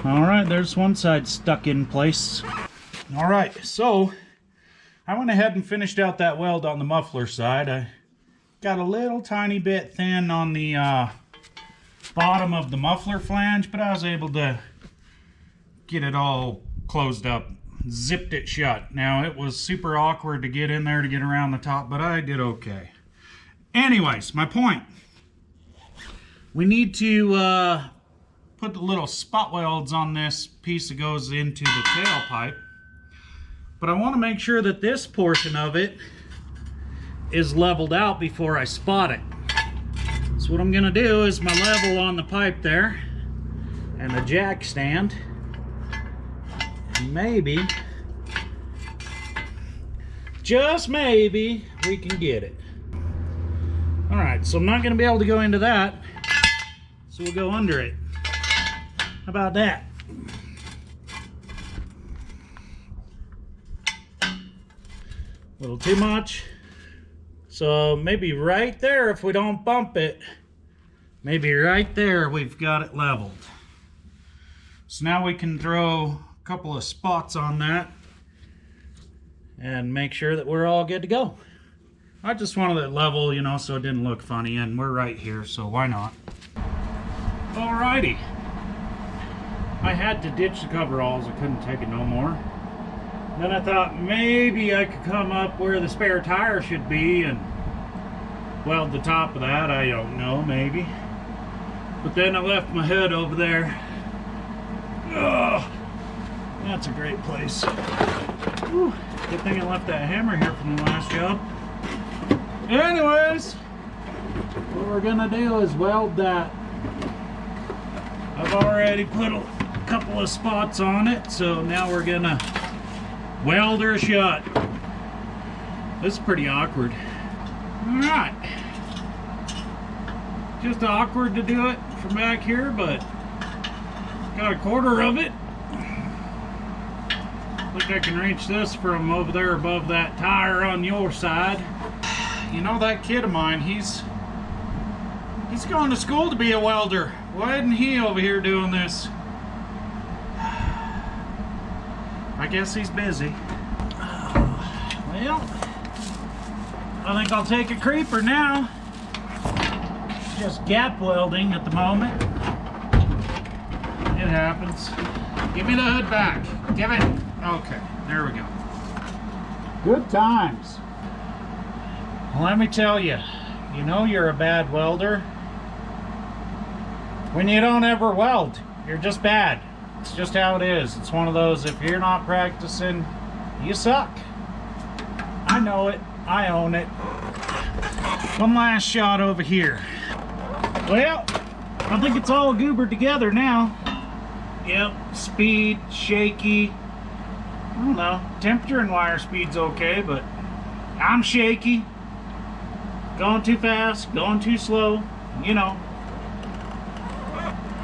Alright, there's one side stuck in place. Alright, so I went ahead and finished out that weld on the muffler side. I got a little tiny bit thin on the bottom of the muffler flange, but I was able to get it all closed up zipped it shut. Now, it was super awkward to get in there to get around the top, but I did okay. Anyways, my point. We need to put the little spot welds on this piece that goes into the tailpipe. But I want to make sure that this portion of it is leveled out before I spot it. So what I'm going to do is my level on the pipe there and the jack stand. And maybe, just maybe, we can get it. Alright, so I'm not going to be able to go into that. So we'll go under it. How about that? A little too much. So maybe right there, if we don't bump it, maybe right there we've got it leveled. So now we can throw a couple of spots on that and make sure that we're all good to go. I just wanted it level, you know, so it didn't look funny, and we're right here, so why not? Alrighty. I had to ditch the coveralls, I couldn't take it no more. Then I thought maybe I could come up where the spare tire should be and weld the top of that, I don't know, maybe. But then I left my hood over there. Ugh, that's a great place. Whew, good thing I left that hammer here from the last job. Anyways, what we're gonna do is weld that. I've already put a couple of spots on it, so now we're gonna weld her shut. This is pretty awkward. Alright. Just awkward to do it from back here, but got a quarter of it. Think I can reach this from over there above that tire on your side. You know, that kid of mine, he's going to school to be a welder. Why isn't he over here doing this? I guess he's busy. Well, I think I'll take a creeper now. Just gap welding at the moment. It happens. Give me the hood back. Give it. Okay, there we go. Good times. Well, let me tell you, you know you're a bad welder when you don't ever weld. You're just bad. It's just how it is. It's one of those, if you're not practicing, you suck. I know it. I own it. One last shot over here. Well, I think it's all goobered together now. Yep, speed, shaky. I don't know. Temperature and wire speed's okay, but I'm shaky. Going too fast, going too slow, you know.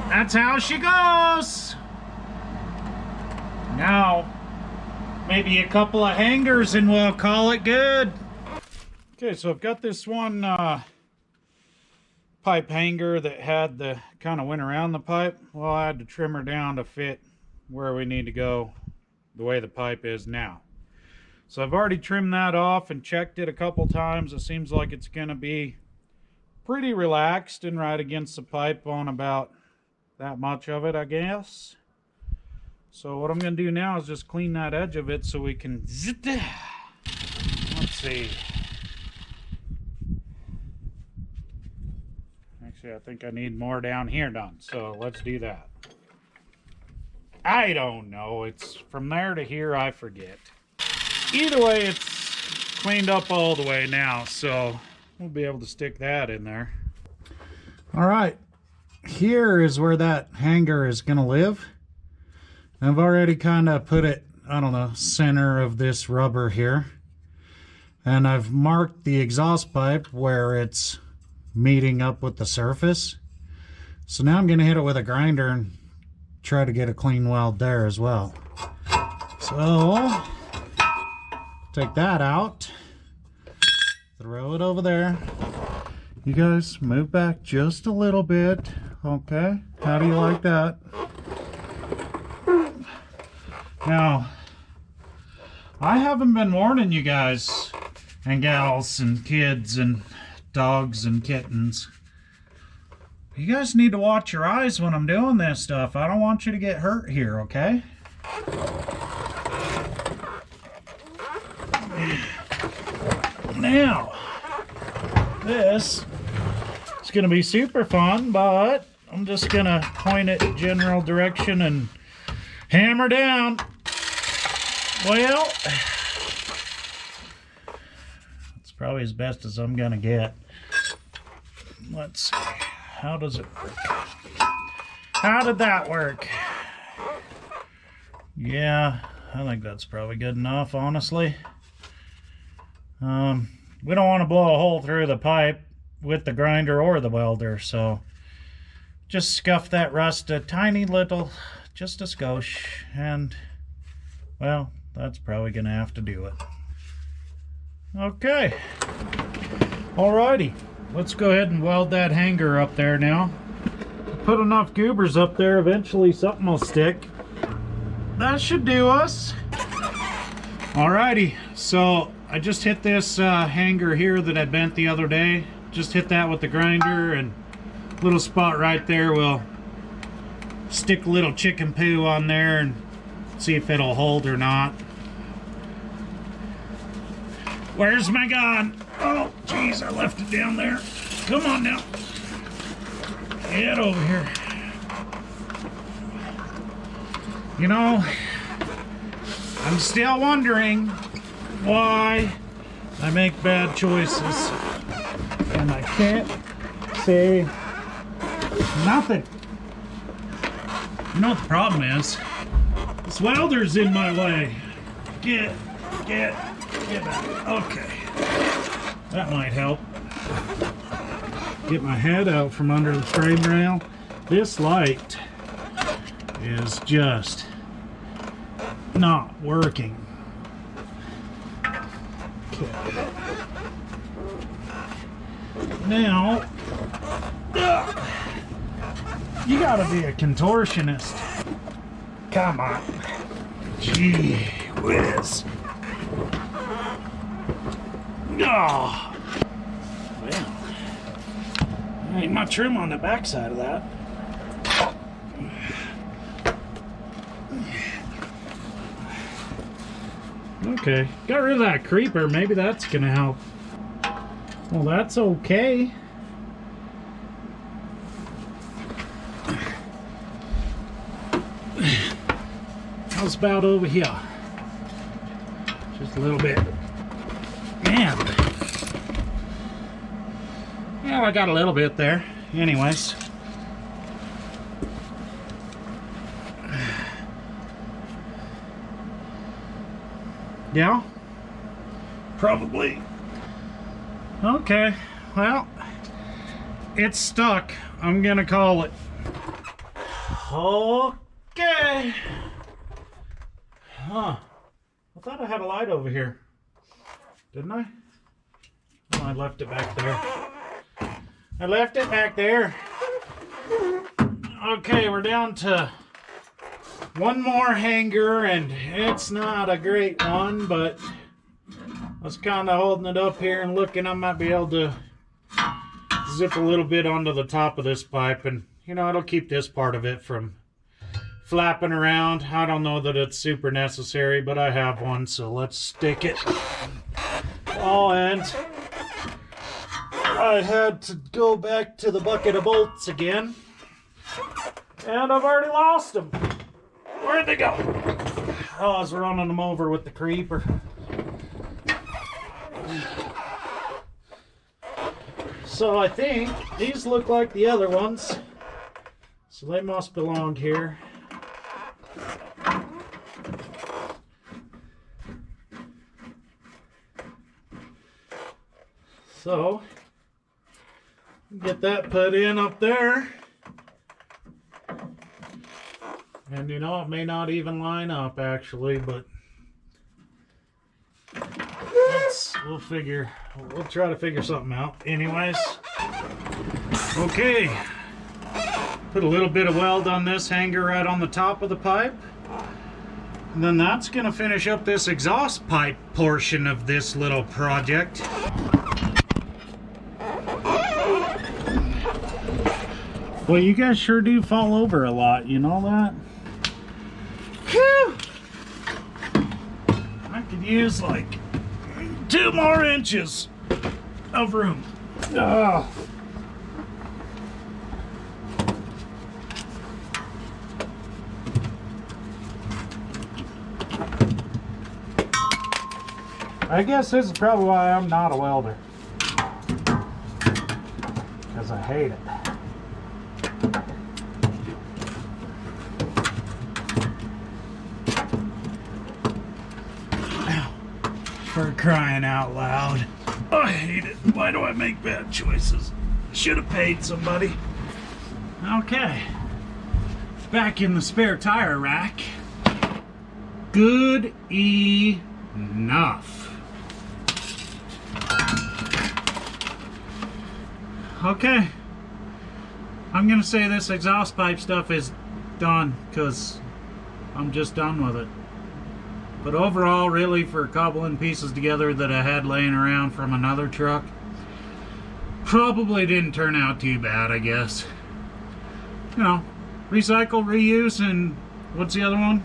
That's how she goes. Now, maybe a couple of hangers and we'll call it good. Okay, so I've got this one pipe hanger that had the kind of went around the pipe. Well, I had to trim her down to fit where we need to go the way the pipe is now. So I've already trimmed that off and checked it a couple times. It seems like it's going to be pretty relaxed and right against the pipe on about that much of it, I guess. So what I'm going to do now is just clean that edge of it so we can... Let's see. Actually, I think I need more down here done. So let's do that. I don't know. It's from there to here, I forget. Either way, it's cleaned up all the way now, so we'll be able to stick that in there. All right, here is where that hanger is going to live. I've already kind of put it, I don't know, center of this rubber here. And I've marked the exhaust pipe where it's meeting up with the surface. So now I'm going to hit it with a grinder and try to get a clean weld there as well. So... take that out, throw it over there. You guys move back just a little bit, okay? How do you like that? Now, I haven't been warning you guys and gals and kids and dogs and kittens. You guys need to watch your eyes when I'm doing this stuff. I don't want you to get hurt here, okay? Now, this is going to be super fun, but I'm just going to point it general direction and hammer down. Well, it's probably as best as I'm going to get. Let's see. How does it work? How did that work? Yeah, I think that's probably good enough, honestly. We don't want to blow a hole through the pipe with the grinder or the welder, so just scuff that rust a tiny little, just a skosh, and, well, that's probably going to have to do it. Okay. Alrighty. Let's go ahead and weld that hanger up there now. Put enough goobers up there, eventually something will stick. That should do us. Alrighty, so I just hit this hanger here that I bent the other day. Just hit that with the grinder, and little spot right there will stick a little chicken poo on there and see if it'll hold or not. Where's my gun? Oh, jeez, I left it down there. Come on now. Get over here. You know, I'm still wondering why I make bad choices. And I can't say nothing. You know what the problem is? This welder's in my way. Get back. Okay. That might help. Get my head out from under the frame rail. This light is just not working. Okay. Now, you gotta be a contortionist. Come on. Gee whiz. Oh. Well, there ain't much room on the backside of that. Okay, got rid of that creeper. Maybe that's gonna help. Well, that's okay. How's about over here? Just a little bit. Man. Well, I got a little bit there. Anyways. Yeah? Probably. Okay. Well, it's stuck. I'm gonna call it. Okay. Huh. I thought I had a light over here. Didn't I? Oh, I left it back there. I left it back there. Okay, we're down to one more hanger, and it's not a great one, but I was kind of holding it up here and looking. I might be able to zip a little bit onto the top of this pipe, and you know, it'll keep this part of it from flapping around. I don't know that it's super necessary, but I have one, so let's stick it. Oh, and I had to go back to the bucket of bolts again, and I've already lost them. Where'd they go? Oh, I was running them over with the creeper. So I think these look like the other ones, so they must belong here. So get that put in up there. And you know, it may not even line up actually, but we'll try to figure something out. Anyways, okay, put a little bit of weld on this hanger right on the top of the pipe, and then that's gonna finish up this exhaust pipe portion of this little project. Well, you guys sure do fall over a lot, you know that? Whew! I could use like 2 more inches of room. Oh. I guess this is probably why I'm not a welder. Because I hate it. For crying out loud. I hate it. Why do I make bad choices? Should have paid somebody. Okay. Back in the spare tire rack. Good enough. Okay. I'm gonna say this exhaust pipe stuff is done because I'm just done with it. But overall, really, for cobbling pieces together that I had laying around from another truck, probably didn't turn out too bad, I guess. You know, recycle, reuse, and what's the other one?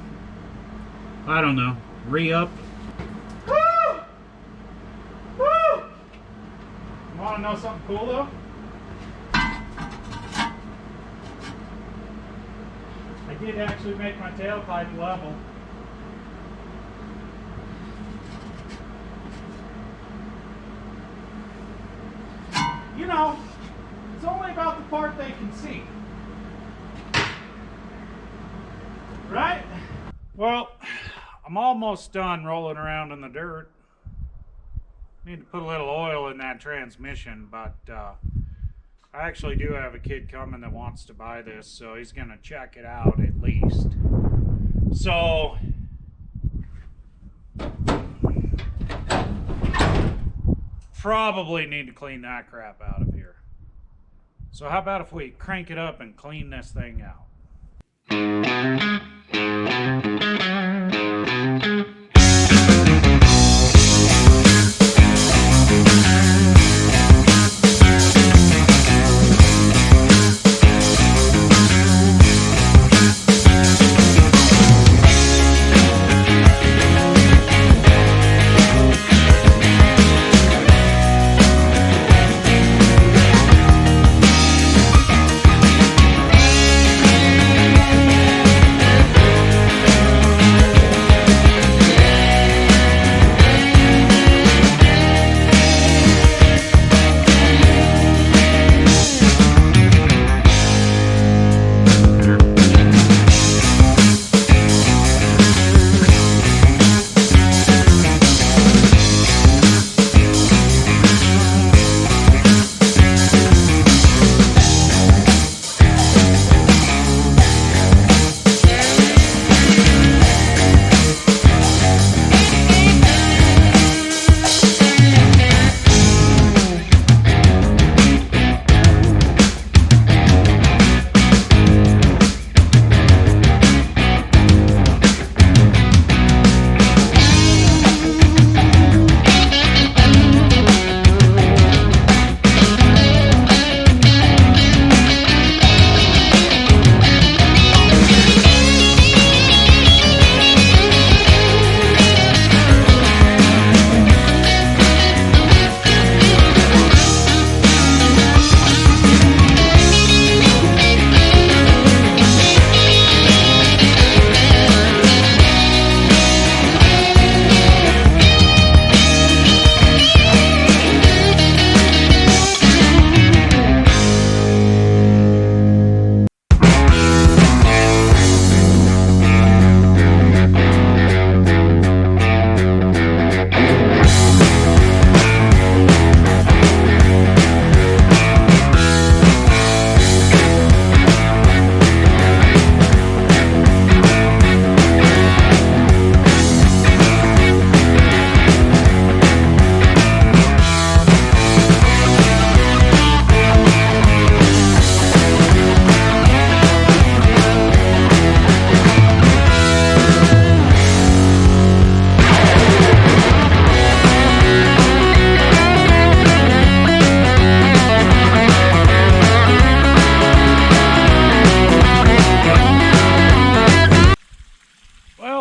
I don't know. Re-up. Woo! Woo! You want to know something cool, though? I did actually make my tailpipe level. You know, it's only about the part they can see. Right? Well, I'm almost done rolling around in the dirt. Need to put a little oil in that transmission, but I actually do have a kid coming that wants to buy this, so he's going to check it out at least. So, probably need to clean that crap out of here. So how about if we crank it up and clean this thing out?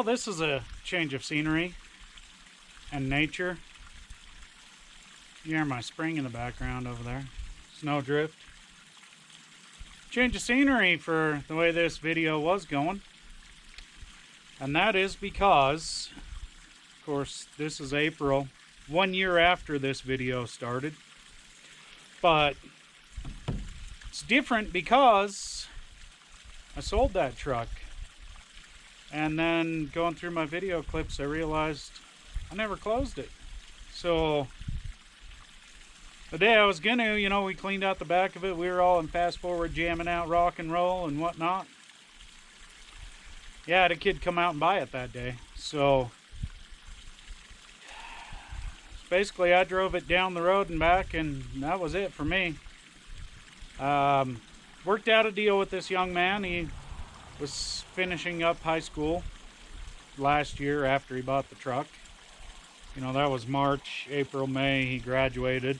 This is a change of scenery and nature. You hear my spring in the background over there. Snowdrift. Change of scenery for the way this video was going. And that is because, of course, this is April, 1 year after this video started. But it's different because I sold that truck. And then going through my video clips, I realized I never closed it. So the day I was gonna, you know, we cleaned out the back of it. We were all in fast forward jamming out rock and roll and whatnot. Yeah, I had a kid come out and buy it that day. So basically I drove it down the road and back, and that was it for me. Worked out a deal with this young man. He was finishing up high school last year after he bought the truck. You know, that was March, April, May, he graduated.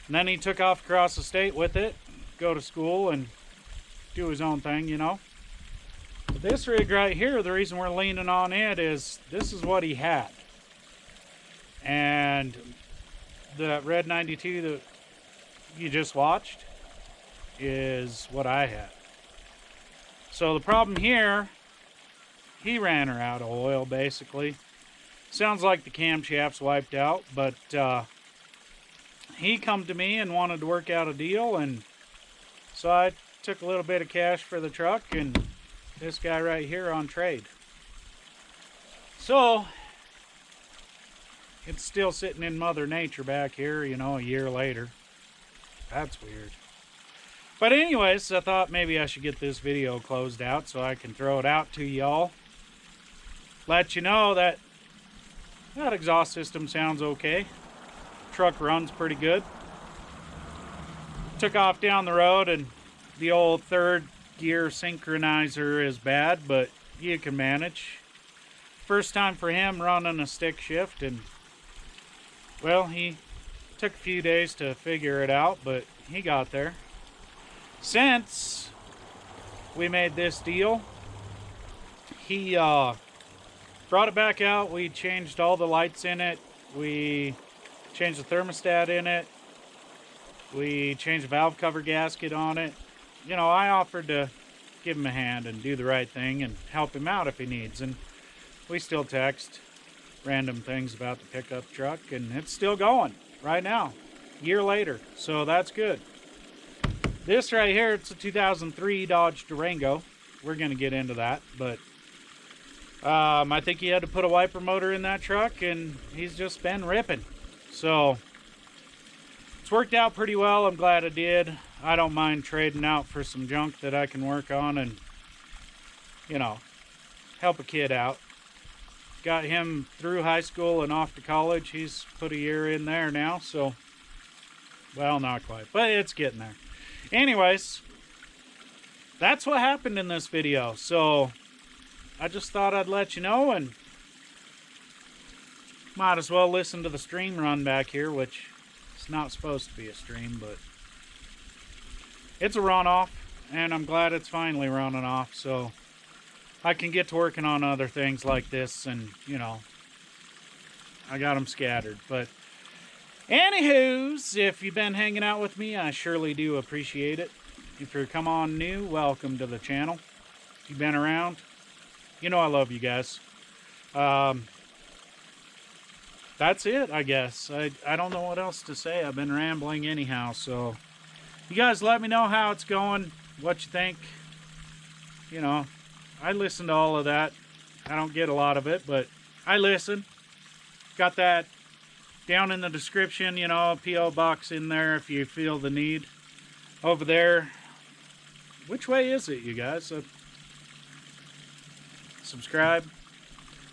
And then he took off across the state with it, go to school and do his own thing, you know. But this rig right here, the reason we're leaning on it is this is what he had. And the red 92 that you just watched is what I had. So the problem here, he ran her out of oil basically. Sounds like the camshaft's wiped out, but he come to me and wanted to work out a deal, and so I took a little bit of cash for the truck and this guy right here on trade. So it's still sitting in Mother Nature back here, you know, a year later. That's weird. But anyways, I thought maybe I should get this video closed out so I can throw it out to y'all. Let you know that that exhaust system sounds okay. Truck runs pretty good. Took off down the road and the old third gear synchronizer is bad, but you can manage. First time for him running a stick shift, and well, he took a few days to figure it out, but he got there. Since we made this deal, he brought it back out. We changed all the lights in it. We changed the thermostat in it. We changed the valve cover gasket on it. You know, I offered to give him a hand and do the right thing and help him out if he needs. And we still text random things about the pickup truck, and it's still going right now, a year later. So that's good. This right here, it's a 2003 Dodge Durango. We're going to get into that, but I think he had to put a wiper motor in that truck, and he's just been ripping. So it's worked out pretty well. I'm glad I did. I don't mind trading out for some junk that I can work on and, you know, help a kid out. Got him through high school and off to college. He's put a year in there now, so, well, not quite, but it's getting there. Anyways, that's what happened in this video. So I just thought I'd let you know, and might as well listen to the stream run back here, which it's not supposed to be a stream, but it's a runoff, and I'm glad it's finally running off, so I can get to working on other things like this, and, you know, I got them scattered. But anywho's, if you've been hanging out with me, I surely do appreciate it. If you're come on new, welcome to the channel. If you've been around, you know I love you guys. That's it, I guess. I don't know what else to say. I've been rambling anyhow, so you guys let me know how it's going, what you think. You know, I listen to all of that. I don't get a lot of it, but I listen. Got that down in the description, you know, a P.O. box in there if you feel the need. Over there, which way is it, you guys? Subscribe,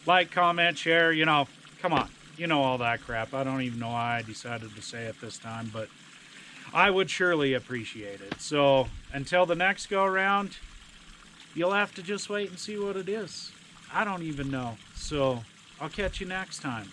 like, comment, share, you know, come on. You know all that crap. I don't even know why I decided to say it this time, but I would surely appreciate it. So until the next go around, you'll have to just wait and see what it is. I don't even know. So I'll catch you next time.